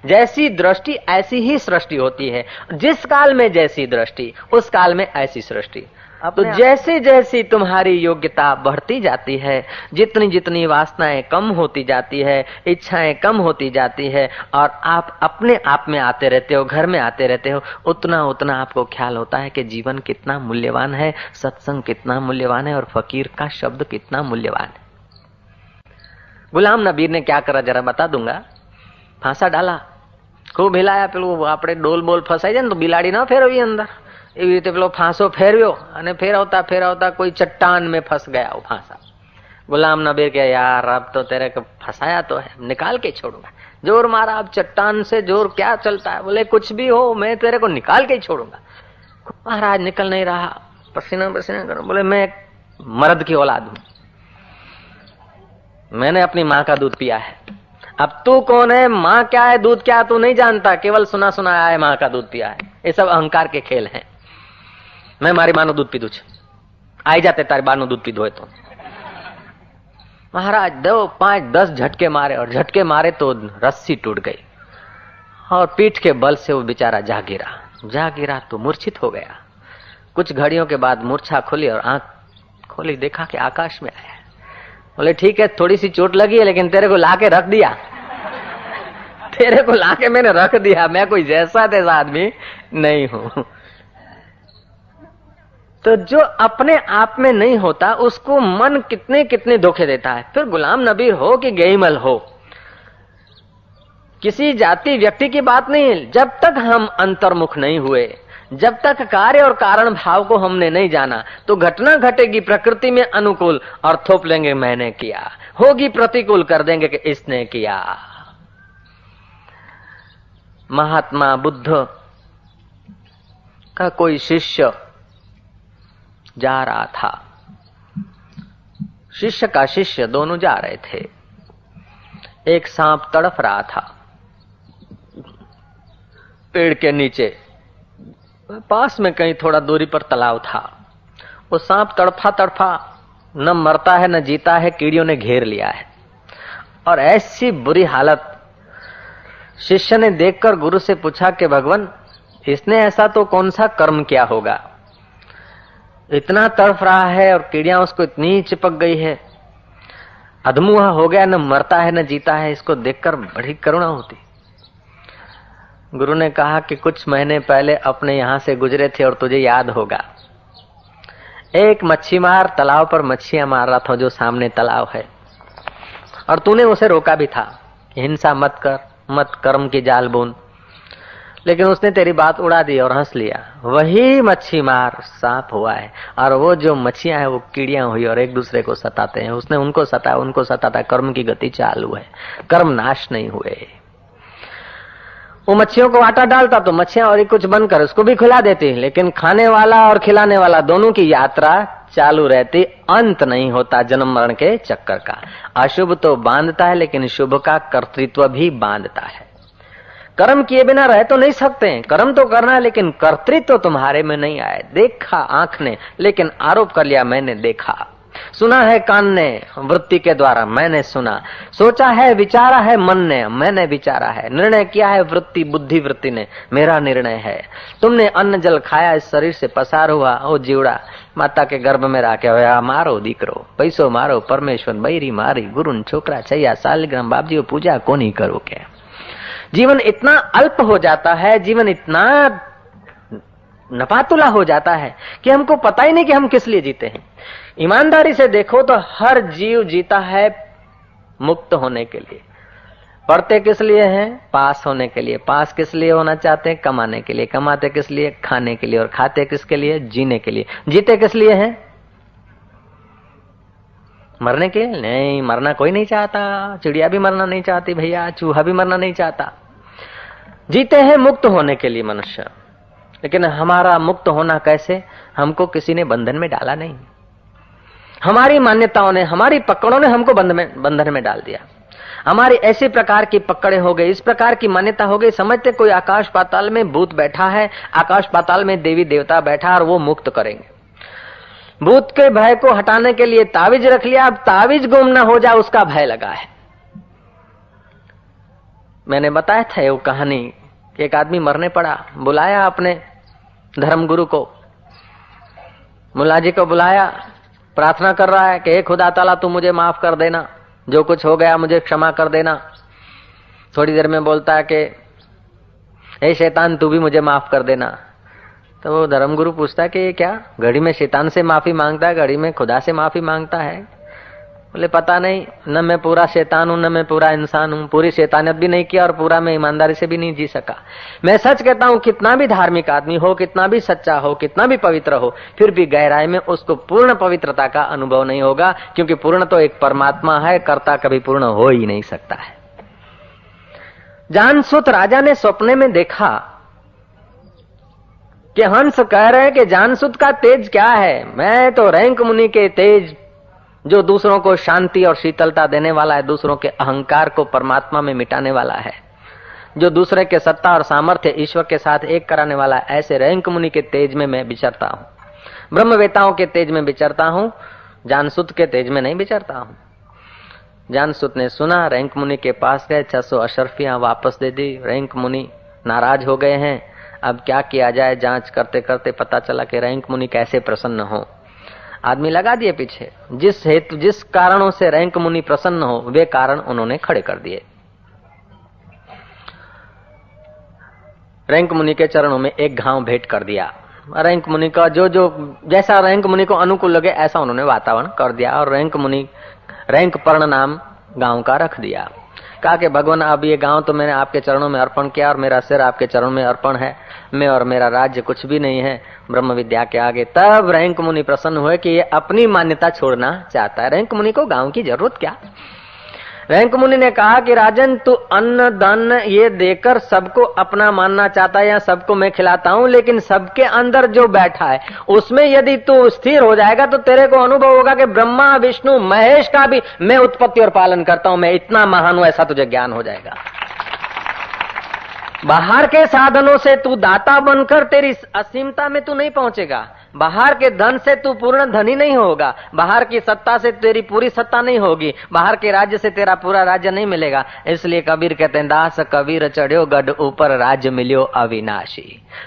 जैसी दृष्टि ऐसी ही सृष्टि होती है। जिस काल में जैसी दृष्टि उस काल में ऐसी सृष्टि। तो जैसे जैसी तुम्हारी योग्यता बढ़ती जाती है, जितनी जितनी वासनाएं कम होती जाती है, इच्छाएं कम होती जाती है, और आप अपने आप में आते रहते हो, घर में आते रहते हो, उतना उतना आपको ख्याल होता है कि जीवन कितना मूल्यवान है, सत्संग कितना मूल्यवान है, और फकीर का शब्द कितना मूल्यवान है। गुलाम नबी ने क्या करा जरा बता दूंगा। फांसा डाला, खूब हिलाया, पेલું આપણે ડોલ બોલ ફસાઈ જાય ને તો બિલાડી ના ફેરવી અંદર, એવી રીતે પેલો ફાંસો ફેરવ્યો અને ફેરવતા ફેરવતા कोई चट्टान में फंस गया वो फांसा। गुलाम नबी के यार अब तो तेरे को फंसाया तो है, निकाल के छोड़ूंगा। जोर मारा, अब चट्टान से जोर क्या चलता है, बोले कुछ भी हो मैं तेरे को निकाल के ही छोड़ूंगा। महाराज निकल नहीं रहा, पसीना पसीना करो। बोले मैं एक मर्द की औलाद हूं, मैंने अपनी माँ का दूध पिया है, अब तू कौन है, माँ क्या है, दूध क्या है, तू नहीं जानता, केवल सुना सुनाया है माँ का दूध पिया है। ये सब अहंकार के खेल हैं। मैं मारी माँ નું दूध पीधું છે, आई जाते तारी बा નું दूध पीधું હોય तो। महाराज 2 5 10 झटके मारे, और झटके मारे तो रस्सी टूट गई और पीठ के बल से वो बेचारा जा गिरा तो मूर्छित हो गया। कुछ घड़ियों के बाद मूर्छा खुली और आंख खोली, देखा कि आकाश में आया। बोले ठीक है थोड़ी सी चोट लगी है, लेकिन तेरे को लाके रख दिया, तेरे को लाके मैंने रख दिया, मैं कोई जैसा तैसा आदमी नहीं हूं। तो जो अपने आप में नहीं होता उसको मन कितने कितने धोखे देता है। फिर गुलाम नबी हो कि गेईमल हो, किसी जाति व्यक्ति की बात नहीं है। जब तक हम अंतर्मुख नहीं हुए, जब तक कार्य और कारण भाव को हमने नहीं जाना, तो घटना घटेगी प्रकृति में अनुकूल और थोप लेंगे मैंने किया, होगी प्रतिकूल कर देंगे कि इसने किया। महात्मा बुद्ध का कोई शिष्य जा रहा था, शिष्य का शिष्य दोनों जा रहे थे। एक सांप तड़फ रहा था पेड़ के नीचे, पास में कहीं थोड़ा दूरी पर तालाब था। वो सांप तड़फा तड़फा न मरता है न जीता है, कीड़ियों ने घेर लिया है। और ऐसी बुरी हालत शिष्य ने देखकर गुरु से पूछा कि भगवान इसने ऐसा तो कौन सा कर्म किया होगा, इतना तड़फ रहा है और कीड़ियां उसको इतनी चिपक गई है, अधमुआ हो गया, न मरता है न जीता है। इसको देखकर बड़ी करुणा होती। गुरु ने कहा कि कुछ महीने पहले अपने यहां से गुजरे थे और तुझे याद होगा, एक मच्छी मार तालाब पर मच्छियां मार रहा था जो सामने तालाब है, और तूने उसे रोका भी था, हिंसा मत कर, मत कर्म की जाल बुन, लेकिन उसने तेरी बात उड़ा दी और हंस लिया। वही मच्छी मार सांप हुआ है, और वो जो मच्छियां हैं वो कीड़ियां हुई और एक दूसरे को सताते हैं। उसने उनको सताया, उनको सताता, कर्म की गति चालू है, कर्म नाश नहीं हुए। वो मच्छियों को आटा डालता तो मच्छियां और कुछ बनकर उसको भी खिला देती, लेकिन खाने वाला और खिलाने वाला दोनों की यात्रा चालू रहती, अंत नहीं होता जन्म मरण के चक्कर का। अशुभ तो बांधता है, लेकिन शुभ का कर्तृत्व भी बांधता है। कर्म किए बिना रह तो नहीं सकते, कर्म तो करना है, लेकिन कर्तृत्व तुम्हारे में नहीं आए। देखा आंख ने, लेकिन आरोप कर लिया मैंने देखा, सुना है कान ने वृत्ति के द्वारा मैंने सुना, सोचा है विचारा है मन ने मैंने विचारा है, निर्णय किया है वृत्ति बुद्धि वृत्ति ने मेरा निर्णय है। तुमने अन्न जल खाया, इस शरीर से पसार हुआ, ओ जीवड़ा माता के गर्भ में राखे होया, मारो दीकरो पैसो मारो परमेश्वर बैरी मारी गुरुन छोकरा छैया सालग्राम बापजी पूजा कोनी करो के। जीवन इतना अल्प हो जाता है, जीवन इतना नपातुला हो जाता है कि हमको पता ही नहीं कि हम किस लिए जीते हैं। ईमानदारी से देखो तो हर जीव जीता है मुक्त होने के लिए। पढ़ते किस लिए हैं? पास होने के लिए। पास किस लिए होना चाहते हैं? कमाने के लिए। कमाते किस लिए? खाने के लिए। और खाते किसके लिए? जीने के लिए। जीते किस लिए हैं? मरने के लिए नहीं। मरना कोई नहीं चाहता, चिड़िया भी मरना नहीं चाहती भैया, चूहा भी मरना नहीं चाहता। जीते हैं मुक्त होने के लिए मनुष्य। लेकिन हमारा मुक्त होना कैसे? हमको किसी ने बंधन में डाला नहीं, हमारी मान्यताओं ने, हमारी पकड़ों ने हमको बंधन में डाल दिया। हमारी ऐसी प्रकार की पकड़े हो गई, इस प्रकार की मान्यता हो गई, समझते कोई आकाश पाताल में भूत बैठा है, आकाश पाताल में देवी देवता बैठा और वो मुक्त करेंगे। भूत के भय को हटाने के लिए तावीज रख लिया, अब तावीज गुम ना हो जाए उसका भय लगा है। मैंने बताया था वो कहानी कि एक आदमी मरने पड़ा, बुलाया अपने धर्मगुरु को, मुल्ला जी को बुलाया, प्रार्थना कर रहा है कि हे खुदा ताला तू मुझे माफ कर देना, जो कुछ हो गया मुझे क्षमा कर देना। थोड़ी देर में बोलता है कि हे शैतान तू भी मुझे माफ कर देना। तो वो धर्मगुरु पूछता है कि ये क्या, घड़ी में शैतान से माफी मांगता है, घड़ी में खुदा से माफी मांगता है? बोले पता नहीं, न मैं पूरा शैतान हूं न मैं पूरा इंसान हूं, पूरी शैतानियत भी नहीं किया और पूरा मैं ईमानदारी से भी नहीं जी सका। मैं सच कहता हूं, कितना भी धार्मिक आदमी हो, कितना भी सच्चा हो, कितना भी पवित्र हो, फिर भी गहराई में उसको पूर्ण पवित्रता का अनुभव नहीं होगा, क्योंकि पूर्ण तो एक परमात्मा है, कर्ता कभी पूर्ण हो ही नहीं सकता है। जानसूत राजा ने सपने में देखा कि हंस कह रहे हैं कि जानसूत का तेज क्या है, मैं तो रैंक मुनि के तेज जो दूसरों को शांति और शीतलता देने वाला है, दूसरों के अहंकार को परमात्मा में मिटाने वाला है, जो दूसरे के सत्ता और सामर्थ्य ईश्वर के साथ एक कराने वाला है, ऐसे रैंक मुनि के तेज में मैं विचरता हूं, ब्रह्मवेताओं के तेज में विचरता हूं, जानसूत के तेज में नहीं विचरता हूं। जानसूत ने सुना, रैंक मुनि के पास गए, 600 अशर्फियां वापस दे दी। रैंक मुनि नाराज हो गए हैं, अब क्या किया जाए? जांच करते करते पता चला कि रैंक मुनि कैसे प्रसन्न हो। आदमी लगा दिए पीछे, जिस कारणों से रैंक मुनि प्रसन्न हो वे कारण उन्होंने खड़े कर दिए। रैंक मुनि के चरणों में एक घाव भेंट कर दिया। रैंक मुनि का जो जैसा रैंक मुनि को अनुकूल लगे ऐसा उन्होंने वातावरण कर दिया, और रैंक मुनि रैंक पर्ण नाम गांव का रख दिया। कहा कि भगवान अब ये गांव तो मैंने आपके चरणों में अर्पण किया और मेरा सिर आपके चरणों में अर्पण है, मैं और मेरा राज्य कुछ भी नहीं है ब्रह्म विद्या के आगे। तब रैंक मुनि प्रसन्न हुए कि ये अपनी मान्यता छोड़ना चाहता है। रैंक मुनि को गांव की जरूरत क्या? रैंक मुनि ने कहा कि राजन तू अन्न धन ये देकर सबको अपना मानना चाहता है, या सबको मैं खिलाता हूं, लेकिन सबके अंदर जो बैठा है उसमें यदि तू स्थिर हो जाएगा तो तेरे को अनुभव होगा कि ब्रह्मा विष्णु महेश का भी मैं उत्पत्ति और पालन करता हूं, मैं इतना महान हूं, ऐसा तुझे ज्ञान हो जाएगा। बाहर के साधनों से तू दाता बनकर तेरी असीमता में तू नहीं पहुंचेगा, बाहर के धन से तू पूर्ण धनी नहीं होगा, बाहर की सत्ता से तेरी पूरी सत्ता नहीं होगी, बाहर के राज्य से तेरा पूरा राज्य नहीं मिलेगा। इसलिए कबीर कहते हैं, दास कबीर चढ़्यो गढ़ ऊपर राज्य मिलियो अविनाशी।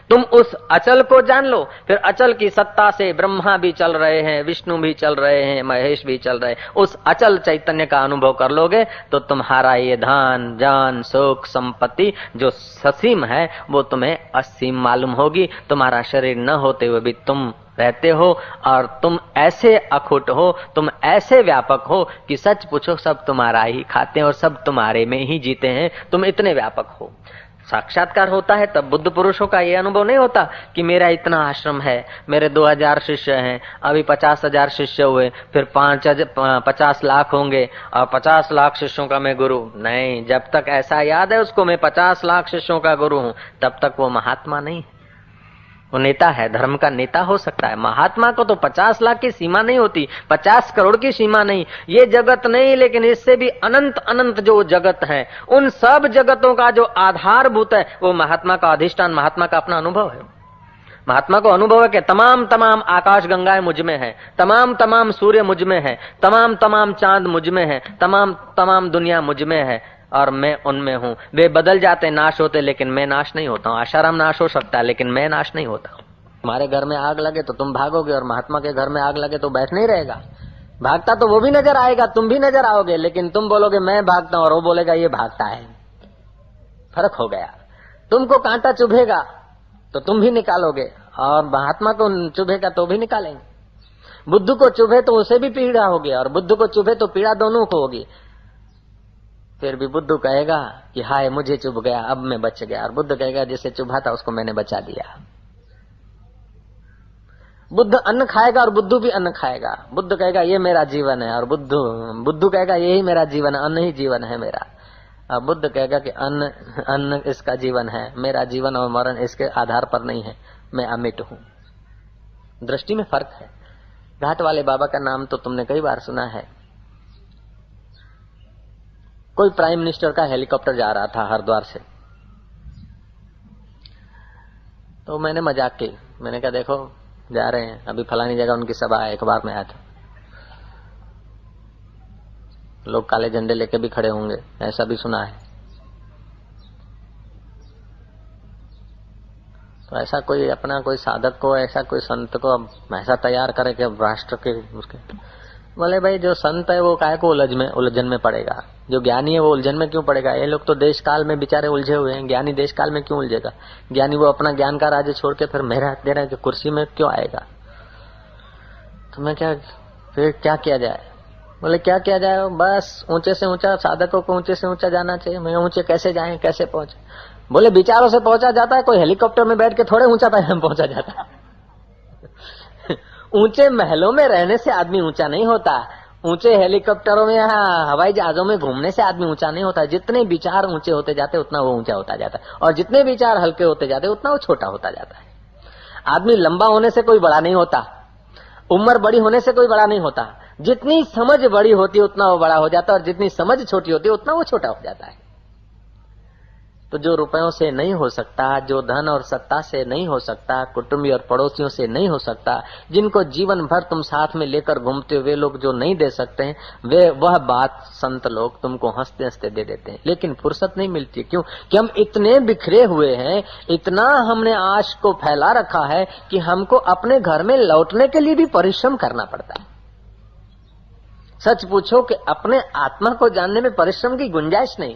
तुम उस अचल को जान लो, फिर अचल की सत्ता से ब्रह्मा भी चल रहे हैं, विष्णु भी चल रहे हैं, महेश भी चल रहे हैं। उस अचल चैतन्य का अनुभव कर लोगे तो तुम्हारा ये धन जान सुख संपत्ति जो ससीम है वो तुम्हें असीम मालूम होगी। तुम्हारा शरीर न होते हुए भी तुम रहते हो और तुम ऐसे अखुट हो, तुम ऐसे व्यापक हो कि सच पूछो सब तुम्हारा ही खाते हैं और सब तुम्हारे में ही जीते हैं। तुम इतने व्यापक हो। साक्षात्कार होता है तब बुद्ध पुरुषों का ये अनुभव नहीं होता कि मेरा इतना आश्रम है, मेरे 2000 शिष्य हैं, अभी 50,000 शिष्य हुए, फिर 50 लाख होंगे और 50 लाख शिष्यों का मैं गुरु। नहीं, जब तक ऐसा याद है उसको मैं 50 लाख शिष्यों का गुरु हूं, तब तक वो महात्मा नहीं है। वो नेता है, धर्म का नेता हो सकता है। महात्मा को तो 50 लाख की सीमा नहीं होती, 50 करोड़ की सीमा नहीं, ये जगत नहीं, लेकिन इससे भी अनंत अनंत जो जगत है, उन सब जगतों का जो आधारभूत है वो महात्मा का अधिष्ठान, महात्मा का अपना अनुभव है। महात्मा को अनुभव है कि तमाम तमाम आकाश गंगाएं मुझ में है, तमाम तमाम सूर्य मुझ में है, तमाम तमाम चांद मुझ में है, तमाम तमाम दुनिया मुझ में है और मैं उनमें हूँ। वे बदल जाते, नाश होते, लेकिन मैं नाश नहीं होता हूँ। आशाराम नाश हो सकता है लेकिन मैं नाश नहीं होता हूँ। तुम्हारे घर में आग लगे तो तुम भागोगे और महात्मा के घर में आग लगे तो बैठ नहीं रहेगा। भागता तो वो भी नजर आएगा, तुम भी नजर आओगे, लेकिन तुम बोलोगे मैं भागता हूँ और वो बोलेगा ये भागता है। फर्क हो गया। तुमको कांटा चुभेगा तो तुम भी निकालोगे और महात्मा को चुभेगा तो भी निकालेंगे। बुद्ध को चुभे तो उसे भी पीड़ा होगी और बुद्ध को चुभे तो पीड़ा दोनों को होगी। फिर भी बुद्ध कहेगा कि हाय मुझे चुभ गया, अब मैं बच गया, और बुद्ध कहेगा जिसे चुभा था उसको मैंने बचा दिया। बुद्ध अन्न खाएगा और बुद्धू भी अन्न खाएगा। बुद्ध कहेगा ये मेरा जीवन है और बुद्धू कहेगा यही मेरा जीवन है, अन्न ही जीवन है मेरा। और बुद्ध कहेगा कि अन्न इसका जीवन है, मेरा जीवन और मरण इसके आधार पर नहीं है, मैं अमिट हूं। दृष्टि में फर्क है। घाट वाले बाबा का नाम तो तुमने कई बार सुना है। कोई प्राइम मिनिस्टर का हेलीकॉप्टर जा रहा था हरिद्वार से, तो मैंने मजाक की, मैंने कहा देखो जा रहे हैं, अभी फलानी जगह उनकी सभा है, अखबार में आया था, लोग काले झंडे लेके भी खड़े होंगे, ऐसा भी सुना है। तो ऐसा कोई अपना कोई साधक को, ऐसा कोई संत को ऐसा तैयार करे कि अब राष्ट्र के उसके, बोले भाई जो संत है वो काहे को उलझन में पड़ेगा, जो ज्ञानी है वो उलझन में क्यों पड़ेगा। ये लोग तो देश काल में बेचारे उलझे हुए हैं, ज्ञानी देश काल में क्यों उलझेगा। ज्ञानी वो अपना ज्ञान का राज्य छोड़ के फिर मेरा दे रहा है कि कुर्सी में क्यों आएगा। तो मैं फिर क्या किया जाए। बोले क्या किया जाए, बस ऊंचे से ऊंचा, साधकों को ऊंचे से ऊंचा जाना चाहिए। मैं ऊंचे कैसे जाए, कैसे पहुंचे। बोले विचारों से पहुंचा जाता है, कोई हेलीकॉप्टर में बैठ के थोड़े ऊंचा पहुंचा जाता है। ऊंचे महलों में रहने से आदमी ऊंचा नहीं होता, ऊंचे हेलीकॉप्टरों में हवाई जहाजों में घूमने से आदमी ऊंचा नहीं होता। जितने विचार ऊंचे होते जाते उतना वो ऊंचा होता जाता है, और जितने विचार हल्के होते जाते उतना वो छोटा होता जाता है। आदमी लंबा होने से कोई बड़ा नहीं होता, उम्र बड़ी होने से कोई बड़ा नहीं होता। जितनी समझ बड़ी होती है उतना वो बड़ा हो जाता है, और जितनी समझ छोटी होती है उतना वो छोटा हो जाता है। तो जो रुपयों से नहीं हो सकता, जो धन और सत्ता से नहीं हो सकता, कुटुंबी और पड़ोसियों से नहीं हो सकता, जिनको जीवन भर तुम साथ में लेकर घूमते हुए लोग जो नहीं दे सकते हैं, वे वह बात संत लोग तुमको हंसते हंसते दे देते हैं। लेकिन फुर्सत नहीं मिलती। क्यों कि हम इतने बिखरे हुए हैं, इतना हमने आश को फैला रखा है कि हमको अपने घर में लौटने के लिए भी परिश्रम करना पड़ता है। सच पूछो कि अपने आत्मा को जानने में परिश्रम की गुंजाइश नहीं।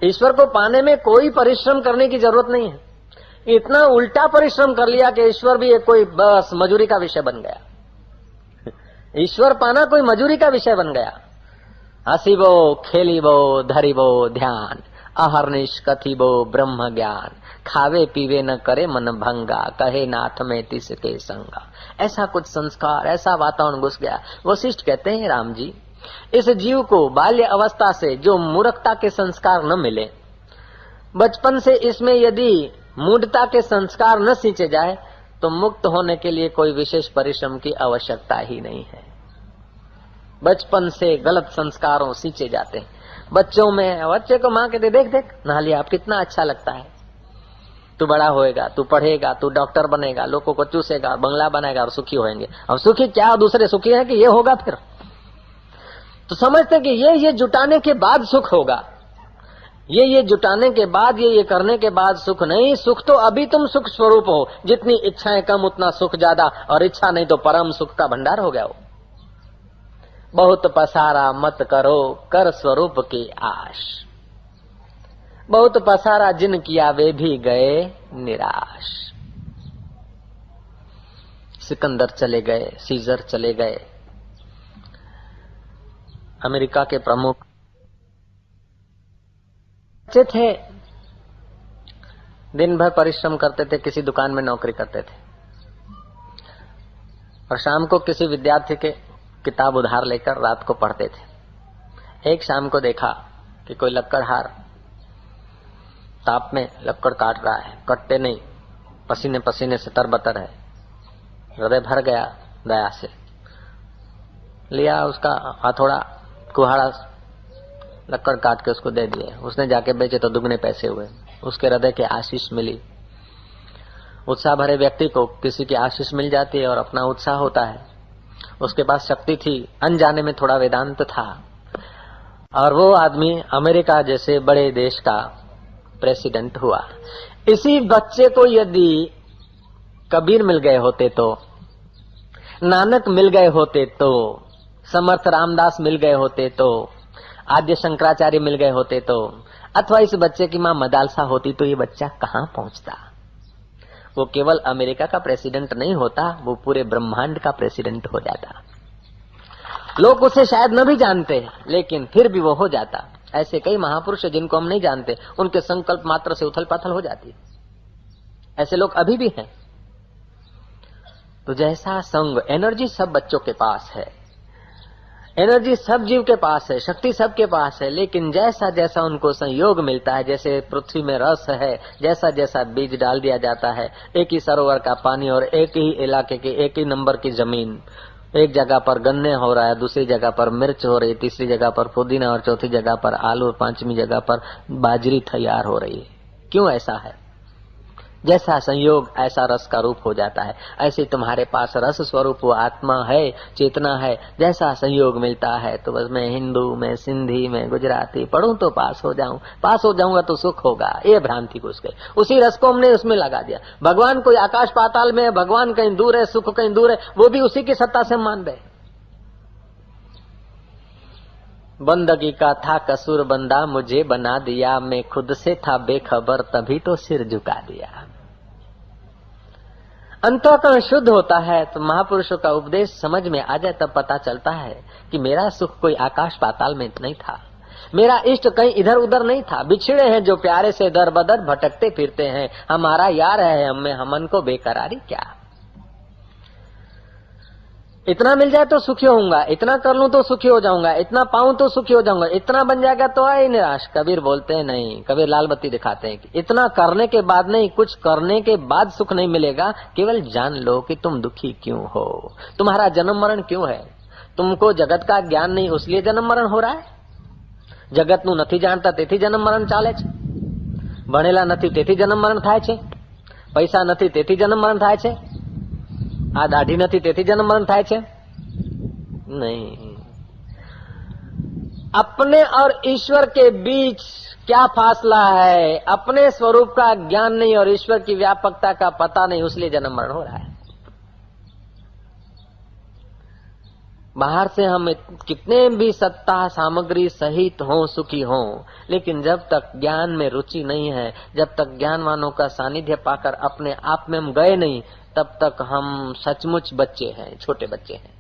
ईश्वर को पाने में कोई परिश्रम करने की जरूरत नहीं है। इतना उल्टा परिश्रम कर लिया कि ईश्वर भी एक कोई बस मजूरी का विषय बन गया। ईश्वर पाना कोई मजूरी का विषय बन गया। हसीबो खेलीबो धरीबो ध्यान, अहर्निश कथिबो ब्रह्म ज्ञान, खावे पीवे न करे मन भंगा, कहे नाथ में तिसके संगा। ऐसा कुछ संस्कार, ऐसा वातावरण घुस गया। वशिष्ठ कहते हैं राम जी, इस जीव को बाल्य अवस्था से जो मूर्खता के संस्कार न मिले, बचपन से इसमें यदि मूढ़ता के संस्कार न सींचे जाए, तो मुक्त होने के लिए कोई विशेष परिश्रम की आवश्यकता ही नहीं है। बचपन से गलत संस्कारों सींचे जाते हैं। बच्चों में बच्चे को माँ कहते देख देख नहा लिया, आप कितना अच्छा लगता है। तू बड़ा होएगा, तू पढ़ेगा, तू डॉक्टर बनेगा, लोगों को चूसेगा, बंगला बनाएगा और सुखी होएंगे। अब सुखी क्या, दूसरे सुखी है कि ये होगा फिर? तो समझते कि ये जुटाने के बाद सुख होगा, ये जुटाने के बाद, ये करने के बाद सुख नहीं। सुख तो अभी तुम सुख स्वरूप हो। जितनी इच्छाएं कम उतना सुख ज्यादा, और इच्छा नहीं तो परम सुख का भंडार हो गया हो। बहुत पसारा मत करो कर स्वरूप की आश, बहुत पसारा जिन किया वे भी गए निराश। सिकंदर चले गए, सीजर चले गए, अमेरिका के प्रमुख थे, दिन भर परिश्रम करते थे, किसी दुकान में नौकरी करते थे, और शाम को किसी विद्यार्थी के किताब उधार लेकर रात को पढ़ते थे। एक शाम को देखा कि कोई लक्कड़हार ताप में लक्कड़ काट रहा है, कट्टे नहीं, पसीने पसीने से तरबतर है। हृदय भर गया दया से, लिया उसका हथौड़ा, कुहाड़ा, लक्कड़ काट के उसको दे दिए। उसने जाके बेचे तो दुगने पैसे हुए, उसके हृदय के आशीष मिली। उत्साह भरे व्यक्ति को किसी की आशीष मिल जाती है और अपना उत्साह होता है। उसके पास शक्ति थी, अनजाने में थोड़ा वेदांत था, और वो आदमी अमेरिका जैसे बड़े देश का प्रेसिडेंट हुआ। इसी बच्चे को यदि कबीर मिल गए होते तो, नानक मिल गए होते तो, समर्थ रामदास मिल गए होते तो, आद्य शंकराचार्य मिल गए होते तो, अथवा इस बच्चे की मां मदालसा होती तो ये बच्चा कहां पहुंचता? वो केवल अमेरिका का प्रेसिडेंट नहीं होता, वो पूरे ब्रह्मांड का प्रेसिडेंट हो जाता। लोग उसे शायद न भी जानते, लेकिन फिर भी वो हो जाता। ऐसे कई महापुरुष जिनको हम नहीं जानते, उनके संकल्प मात्र से उथल पाथल हो जाती। ऐसे लोग अभी भी हैं। तो जैसा संग, एनर्जी सब बच्चों के पास है, एनर्जी सब जीव के पास है, शक्ति सबके पास है, लेकिन जैसा जैसा उनको संयोग मिलता है, जैसे पृथ्वी में रस है, जैसा जैसा बीज डाल दिया जाता है, एक ही सरोवर का पानी और एक ही इलाके की एक ही नंबर की जमीन, एक जगह पर गन्ने हो रहा है, दूसरी जगह पर मिर्च हो रही है, तीसरी जगह पर पुदीना और चौथी जगह पर आलू और पांचवी जगह पर बाजरी तैयार हो रही है। क्यों ऐसा है? जैसा संयोग ऐसा रस का रूप हो जाता है। ऐसे तुम्हारे पास रस स्वरूप वो आत्मा है, चेतना है। जैसा संयोग मिलता है तो बस मैं हिंदू, मैं सिंधी, मैं गुजराती पढ़ूं तो पास हो जाऊं, पास हो जाऊंगा तो सुख होगा, ये भ्रांति घुस गई। उसी रस को हमने उसमें लगा दिया। भगवान कोई आकाश पाताल में है, भगवान कहीं दूर है, सुख कहीं दूर है, वो भी उसी की सत्ता से मान गए। बंदगी का था कसूर बंदा मुझे बना दिया, मैं खुद से था बेखबर तभी तो सिर झुका दिया। अंतःकरण शुद्ध होता है तो महापुरुषों का उपदेश समझ में आ जाए, तब पता चलता है कि मेरा सुख कोई आकाश पाताल में नहीं था, मेरा इष्ट कहीं इधर उधर नहीं था। बिछड़े हैं जो प्यारे से दर बदर भटकते फिरते हैं, हमारा यार है हमें हमन को बेकरारी क्या। इतना मिल जाए तो सुखी होऊंगा, इतना कर लूं तो सुखी हो जाऊंगा, इतना पाऊं तो सुखी हो जाऊंगा, इतना बन जाएगा तो आए निराश। कबीर बोलते हैं नहीं, कबीर लाल बत्ती दिखाते हैं कि इतना करने के बाद नहीं, कुछ करने के बाद सुख नहीं मिलेगा। केवल जान लो कि तुम दुखी क्यों हो, तुम्हारा जन्म मरण क्यों है। तुमको जगत का ज्ञान नहीं, उसलिए जन्म मरण हो रहा है। जगत નું નથી જાણતા તેથી જન્મ મરણ ચાલે છે, ભણેલા નથી તેથી જન્મ મરણ થાય છે, પૈસા નથી તેથી જન્મ મરણ થાય છે, આ દાઢી નથી તેથી જન્મ મરણ થાય છે नहीं। अपने और ईश्वर के बीच क्या फासला है, अपने स्वरूप का ज्ञान नहीं और ईश्वर की व्यापकता का पता नहीं, इसलिए जन्म मरण हो रहा है। बाहर से हम कितने भी सत्ता सामग्री सहित हों, सुखी हों, लेकिन जब तक ज्ञान में रुचि नहीं है, जब तक ज्ञानवानों का सानिध्य पाकर अपने आप में हम गए नहीं, तब तक हम सचमुच बच्चे हैं, छोटे बच्चे हैं।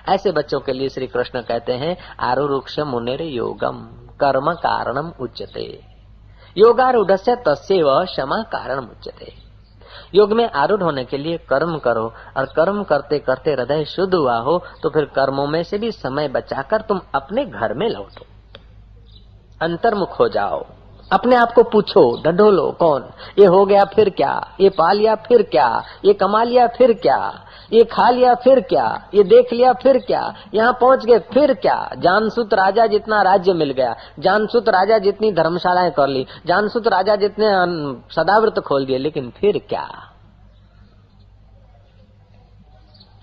ऐसे बच्चों के लिए श्री कृष्ण कहते हैं आरुरुक्ष मुनेर योगम कर्म कारणम उच्यते, योगारूढ़स्य तस्यैव क्षमा कारणम उच्यते। योग में आरूढ़ होने के लिए कर्म करो, और कर्म करते करते हृदय शुद्ध हुआ हो तो फिर कर्मों में से भी समय बचाकर तुम अपने घर में लौटो, अंतर्मुख हो जाओ, अपने आप को पूछो, ढढोलो, कौन? ये हो गया फिर क्या, ये पा लिया फिर क्या, ये कमा लिया फिर क्या, ये खा लिया फिर क्या, ये देख लिया फिर क्या, यहाँ पहुंच गए फिर क्या? जानसूत राजा जितना राज्य मिल गया, जानसूत राजा जितनी धर्मशालाएं कर ली, जानसूत राजा जितने सदाव्रत खोल दिए, लेकिन फिर क्या?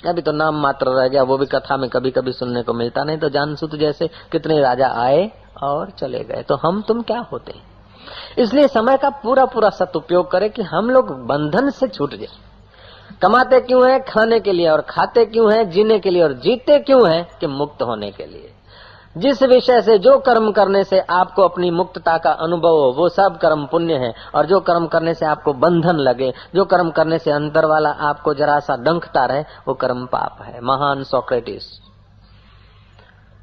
अभी तो नाम मात्र रह गया, वो भी कथा में कभी कभी सुनने को मिलता। नहीं तो जानसूत जैसे कितने राजा आए और चले गए, तो हम तुम क्या होते? इसलिए समय का पूरा पूरा सदुपयोग करें कि हम लोग बंधन से छूट जाए। कमाते क्यों है? खाने के लिए। और खाते क्यों है? जीने के लिए। और जीते क्यों है? कि मुक्त होने के लिए। जिस विषय से जो कर्म करने से आपको अपनी मुक्तता का अनुभव हो, वो सब कर्म पुण्य है। और जो कर्म करने से आपको बंधन लगे, जो कर्म करने से अंदर वाला आपको जरा सा डंकता रहे, वो कर्म पाप है। महान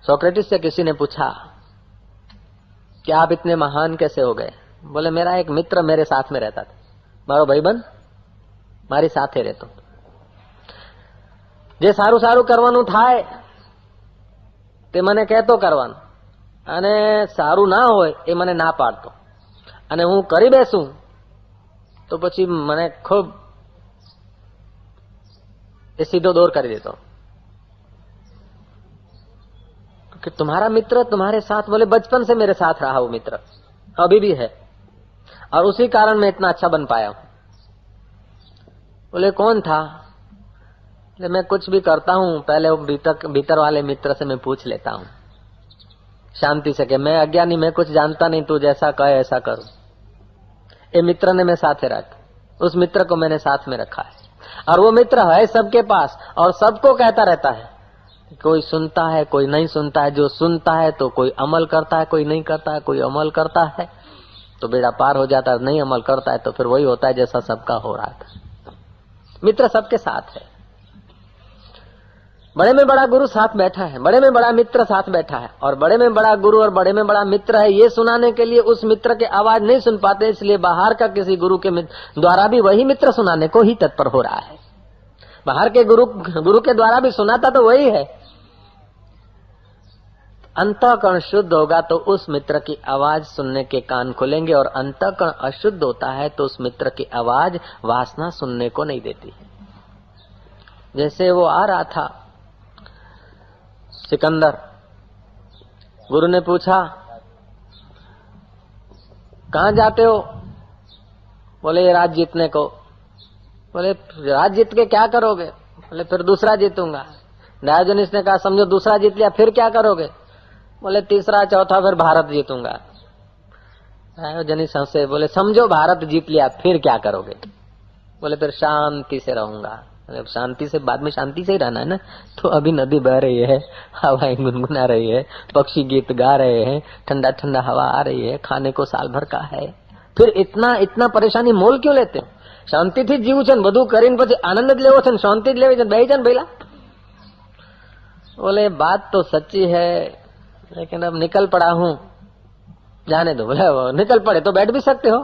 सोक्रेटिस से किसी ने पूछा कि आप इतने महान कैसे हो गए? बोले, मेरा एक मित्र मेरे साथ में रहता था, मारो भाईबंध मारी સાથે રહેતો, જે સારું સારું કરવાનું થાય તે મને કહેતો કરવાનું, અને સારું ના હોય એ મને ના પાડતો, અને હું કરી બેસું તો પછી મને ખૂબ એ सीधो दूर કરી देतो कि तुम्हारा मित्र तुम्हारे साथ? बोले, बचपन से मेरे साथ रहा वो मित्र, अभी भी है, और उसी कारण मैं इतना अच्छा बन पाया हूं। बोले, कौन था? बोले, मैं कुछ भी करता हूं पहले वो भीतर वाले मित्र से मैं पूछ लेता हूं शांति से कि मैं अज्ञानी, मैं कुछ जानता नहीं, तू जैसा कहे ऐसा करूं। ये मित्र ने मैं साथे रख, उस मित्र को मैंने साथ में रखा है, और वो मित्र है सबके पास और सबको कहता रहता है। कोई सुनता है, कोई नहीं सुनता है। जो सुनता है तो कोई अमल करता है, कोई नहीं करता है। कोई अमल करता है तो बेड़ा पार हो जाता है, नहीं अमल करता है तो फिर वही होता है जैसा सबका हो रहा था। मित्र सबके साथ है। बड़े में बड़ा गुरु साथ बैठा है, बड़े में बड़ा मित्र साथ बैठा है, और बड़े में बड़ा गुरु और बड़े में बड़ा मित्र है, ये सुनाने के लिए उस मित्र के आवाज नहीं सुन पाते, इसलिए बाहर का किसी गुरु के द्वारा भी वही मित्र सुनाने को ही तत्पर हो रहा है। बाहर के गुरु के द्वारा भी सुनाता तो वही है। अंतःकरण शुद्ध होगा तो उस मित्र की आवाज सुनने के कान खुलेंगे, और अंतःकरण अशुद्ध होता है तो उस मित्र की आवाज वासना सुनने को नहीं देती। जैसे वो आ रहा था सिकंदर, गुरु ने पूछा, कहां जाते हो? बोले, ये राज जीतने को। बोले, राज जीत के क्या करोगे? बोले, फिर दूसरा जीतूंगा। डायोजनीस ने कहा, समझो दूसरा जीत लिया फिर क्या करोगे? बोले, तीसरा चौथा फिर भारत जीतूंगा। डायोजनीस हंसे, बोले, समझो भारत जीत लिया फिर क्या करोगे? बोले, फिर शांति से रहूंगा। शांति से, बाद में शांति से ही रहना है ना। तो अभी नदी बह रही है, हवाएं गुनगुना रही है, पक्षी गीत गा रहे हैं, ठंडा ठंडा हवा आ रही है, खाने को साल भर का है, फिर इतना परेशानी मोल क्यों लेते हो? शांतिથી જીવું છે ને બધું કરીને પછી આનંદ જ લેવો છે ને શાંતિ જ લેવી છે, બેહી जा भैला। बोले, बात तो सच्ची है, लेकिन अब निकल पड़ा हूं, जाने दो। बोले, निकल पड़े तो बैठ भी सकते हो,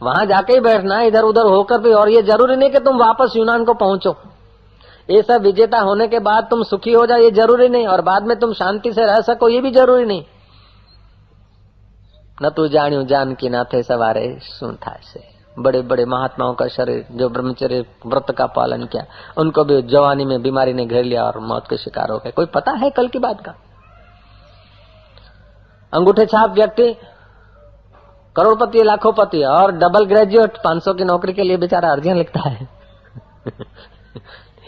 वहां जाके ही बैठना, इधर उधर होकर भी। और ये जरूरी नहीं कि तुम वापस यूनान को पहुंचो, ये सब विजेता होने के बाद तुम सुखी हो जाओ, ये जरूरी नहीं, और बाद में तुम शांति से रह सको, ये भी जरूरी नहीं। न तू जान्यू जान की नाथे सवारे सुन था से। बड़े बड़े महात्माओं का शरीर जो ब्रह्मचर्य व्रत का पालन किया, उनको भी जवानी में बीमारी ने घेर लिया और मौत के शिकार हो गए। कोई पता है कल की बात का? अंगूठे छाप व्यक्ति करोड़पति, लाखोंपति और डबल ग्रेजुएट 500 की नौकरी के लिए बेचारा अर्जियां लिखता है।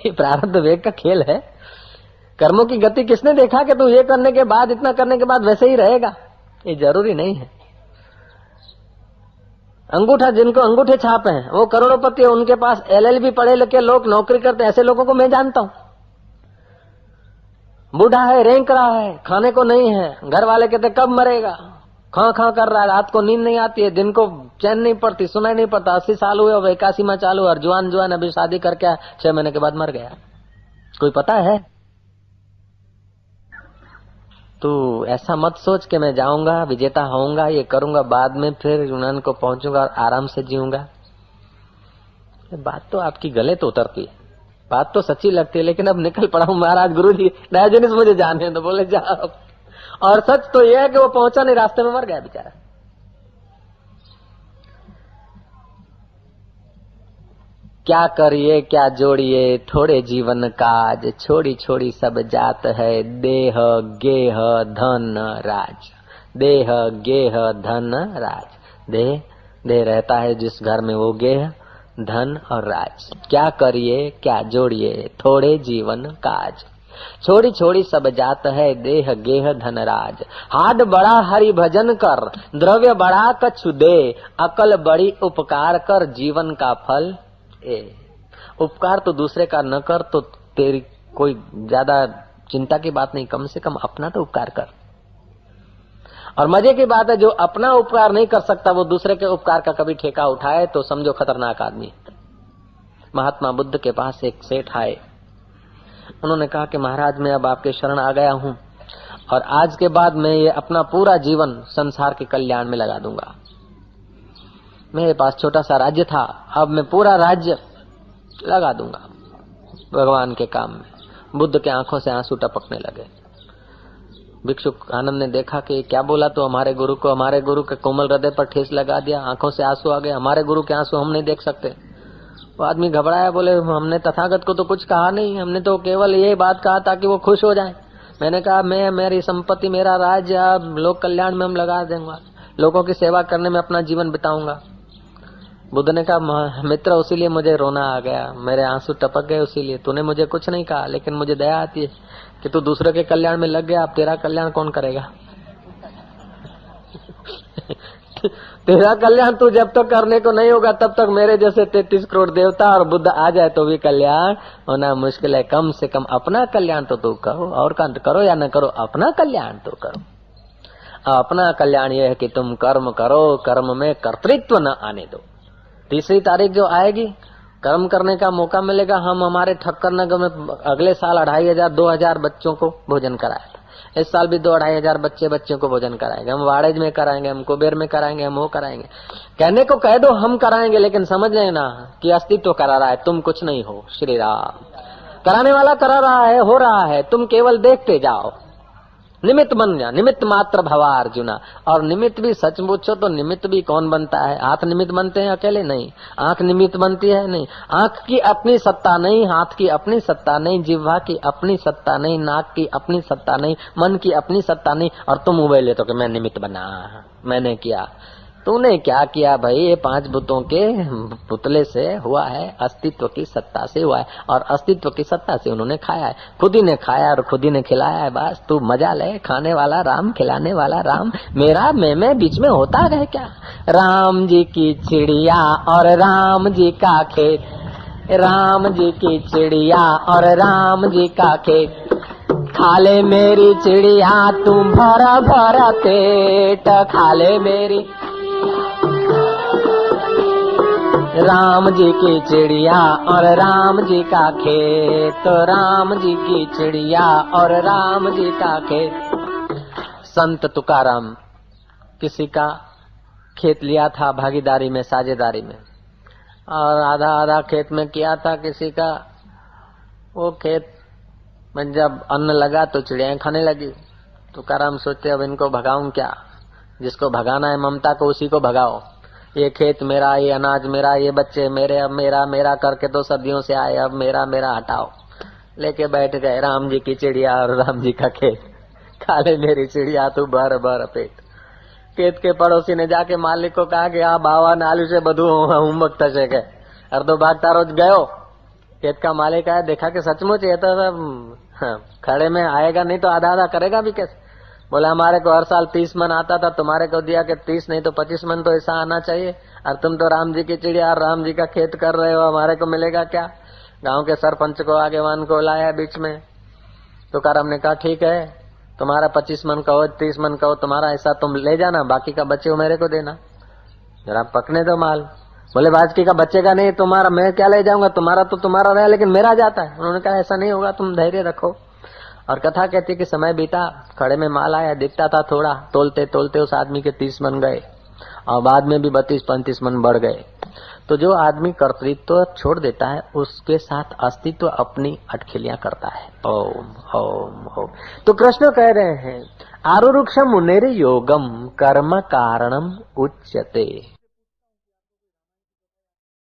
ये प्रारब्ध वेग का खेल है। कर्मों की गति किसने देखा कि तू ये करने के बाद, इतना करने के बाद वैसे ही रहेगा? ये जरूरी नहीं है। अंगूठा, जिनको अंगूठे छाप हैं वो करोड़पति है, उनके पास LLB पढ़े लिखे लोग नौकरी करते हैं, ऐसे लोगों को मैं जानता हूं। बूढ़ा है, रेंक रहा है, खाने को नहीं है, घर वाले कहते कब मरेगा, खां खां कर रहा है, रात को नींद नहीं आती है, दिन को चैन नहीं पड़ती, सुनाई नहीं पड़ता। 80 साल हुए और 81 में चालू, और जवान अभी शादी करके 6 महीने के बाद मर गया। कोई पता है? तो ऐसा मत सोच के मैं जाऊंगा, विजेता होऊंगा, ये करूंगा, बाद में फिर यूनान को पहुंचूंगा और आराम से जीऊंगा। बात तो आपकी गले तो उतरती है, बात तो सच्ची लगती है, लेकिन अब निकल पड़ा हूं महाराज, गुरु जी डायोजनीस मुझे जाने तो। बोले, जाओ। और सच तो यह है कि वो पहुंचा नहीं, रास्ते में मर गया बेचारा। क्या करिए क्या जोड़िए थोड़े जीवन काज, छोड़ी छोड़ी सब जात है देह गेह धन राज। देह गेह धन राज। देह रहता है जिस घर में वो गेह धन और राज। क्या करिए क्या जोड़िए थोड़े जीवन काज, छोड़ी छोड़ी सब जात है देह गेह धनराज। हाड बड़ा हरि भजन कर, द्रव्य बड़ा कछु दे, अकल बड़ी उपकार कर जीवन का फल ए। उपकार तो दूसरे का न कर तो तेरी कोई ज्यादा चिंता की बात नहीं, कम से कम अपना तो उपकार कर। और मजे की बात है जो अपना उपकार नहीं कर सकता वो दूसरे के उपकार का कभी ठेका उठाए तो समझो खतरनाक आदमी। महात्मा बुद्ध के पास एक सेठ आए, उन्होंने कहा कि महाराज मैं अब आपके शरण आ गया हूं और आज के बाद मैं ये अपना पूरा जीवन संसार के कल्याण में लगा दूंगा। मेरे पास छोटा सा राज्य था, अब मैं पूरा राज्य लगा दूंगा भगवान के काम में। बुद्ध के आंखों से आंसू टपकने लगे। भिक्षुक आनंद ने देखा कि क्या बोला तो हमारे गुरु के कोमल हृदय पर ठेस लगा दिया, आंखों से आंसू आ गए। हमारे गुरु के आंसू हम नहीं देख सकते। वो आदमी घबराया, बोले हमने तथागत को तो कुछ कहा नहीं, हमने तो केवल ये बात कहा ताकि वो खुश हो जाए। मैंने कहा मैं मेरी संपत्ति मेरा राज्य लोक कल्याण में हम लगा देंगे, लोगों की सेवा करने में अपना जीवन बिताऊंगा। बुद्ध ने कहा मित्र उसीलिए मुझे रोना आ गया, मेरे आंसू टपक गए उसीलिए। तूने मुझे कुछ नहीं कहा लेकिन मुझे दया आती है कि तू दूसरे के कल्याण में लग गया, अब तेरा कल्याण कौन करेगा? तेरा कल्याण तू जब तक करने को नहीं होगा तब तक मेरे जैसे 33 करोड़ देवता और बुद्ध आ जाए तो भी कल्याण होना मुश्किल है। कम से कम अपना कल्याण तो तू करो, और करो या न करो अपना कल्याण तो करो। अपना कल्याण यह है कि तुम कर्म करो, कर्म में कर्तृत्व न आने दो। 30 तारीख जो आएगी कर्म करने का मौका मिलेगा। हम हमारे ठक्कर नगर में अगले साल 2500-2000 बच्चों को भोजन कराया था, इस साल भी 2-2500 बच्चों को भोजन कराएंगे। हम वाड़ेज में कराएंगे, हम कुबेर में कराएंगे, हम वो कराएंगे। कहने को कह दो हम कराएंगे लेकिन समझ लेना कि अस्तित्व करा रहा है, तुम कुछ नहीं हो। श्री राम कराने वाला करा रहा है, हो रहा है, तुम केवल देखते जाओ। निमित्त बन जा, निमित्त मात्र भवा अर्जुना। और निमित्त भी सच पूछो तो निमित्त भी कौन बनता है? हाथ निमित्त बनते हैं अकेले? नहीं। आंख निमित्त बनती है? नहीं। आंख की अपनी सत्ता नहीं, हाथ की अपनी सत्ता नहीं, जिह्वा की अपनी सत्ता नहीं, नाक की अपनी सत्ता नहीं, मन की अपनी सत्ता नहीं। और तुम उबे लेते हो कि मैं निमित्त बना, मैंने किया। तूने क्या किया भाई? ये 5 भूतों के पुतले से हुआ है, अस्तित्व की सत्ता से हुआ है और अस्तित्व की सत्ता से उन्होंने खाया है। खुद ही ने खाया और खुद ही ने खिलाया है। बस तू मजा ले, खाने वाला राम, खिलाने वाला राम। मेरा मैं बीच में होता है क्या? राम जी की चिड़िया और राम जी का खेत, राम जी की चिड़िया और राम जी का खेत। खा ले मेरी चिड़िया तू भरा भरा पेट, खा ले मेरी राम जी की चिड़िया और राम जी का खेत, राम जी की चिड़िया और राम जी का खेत। संत तुकाराम किसी का खेत लिया था भागीदारी में, साझेदारी में, और आधा आधा खेत में किया था किसी का। वो खेत में जब अन्न लगा तो चिड़ियाएं खाने लगी। तुकाराम सोचते अब इनको भगाऊं क्या? जिसको भगाना है ममता को उसी को भगाओ। ये खेत मेरा, ये अनाज मेरा, ये बच्चे मेरे, अब मेरा मेरा करके तो सदियों से आए, अब मेरा मेरा हटाओ। लेके बैठ गए राम जी की चिड़िया और राम जी का खेत। खा ले मेरी चिड़िया तू भर भर पेट। खेत के पड़ोसी ने जाके मालिक को कहा कि बावा नालू से बधु हुमक थशे के अर्धो भाग तारो गयो। खेत का मालिक आया, देखा कि सचमुच ये तो खड़े में आएगा नहीं तो आधा आधा करेगा भी कैसे? बोला हमारे को हर साल 30 मन आता था, तुम्हारे को दिया कि 30 नहीं तो 25 मन तो ऐसा आना चाहिए, और तुम तो राम जी की चिड़िया और राम जी का खेत कर रहे हो, हमारे को मिलेगा क्या? गांव के सरपंच को आगेवान को लाया बीच में। तो तुकाराम ने कहा ठीक है, तुम्हारा 25 मन कहो 30 मन कहो, तुम्हारा ऐसा तुम ले जाना, बाकी का बच्चे मेरे को देना, जरा पकने दो माल। बोले बाजकी का बच्चे का नहीं, तुम्हारा मैं क्या ले जाऊंगा? तुम्हारा तो तुम्हारा रहा लेकिन मेरा जाता है। उन्होंने कहा ऐसा नहीं होगा, तुम धैर्य रखो। और कथा कहती कि समय बीता, खड़े में माल आया, दिखता था थोड़ा, तोलते तोलते उस आदमी के 30 मन गए और बाद में भी 32-35 मन बढ़ गए। तो जो आदमी कर्तृत्व छोड़ देता है उसके साथ अस्तित्व अपनी अटखेलियां करता है। ओम ओम ओम। तो कृष्ण कह रहे हैं आरुरुक्षम मुनेर योगम कर्म कारणम उच्यते।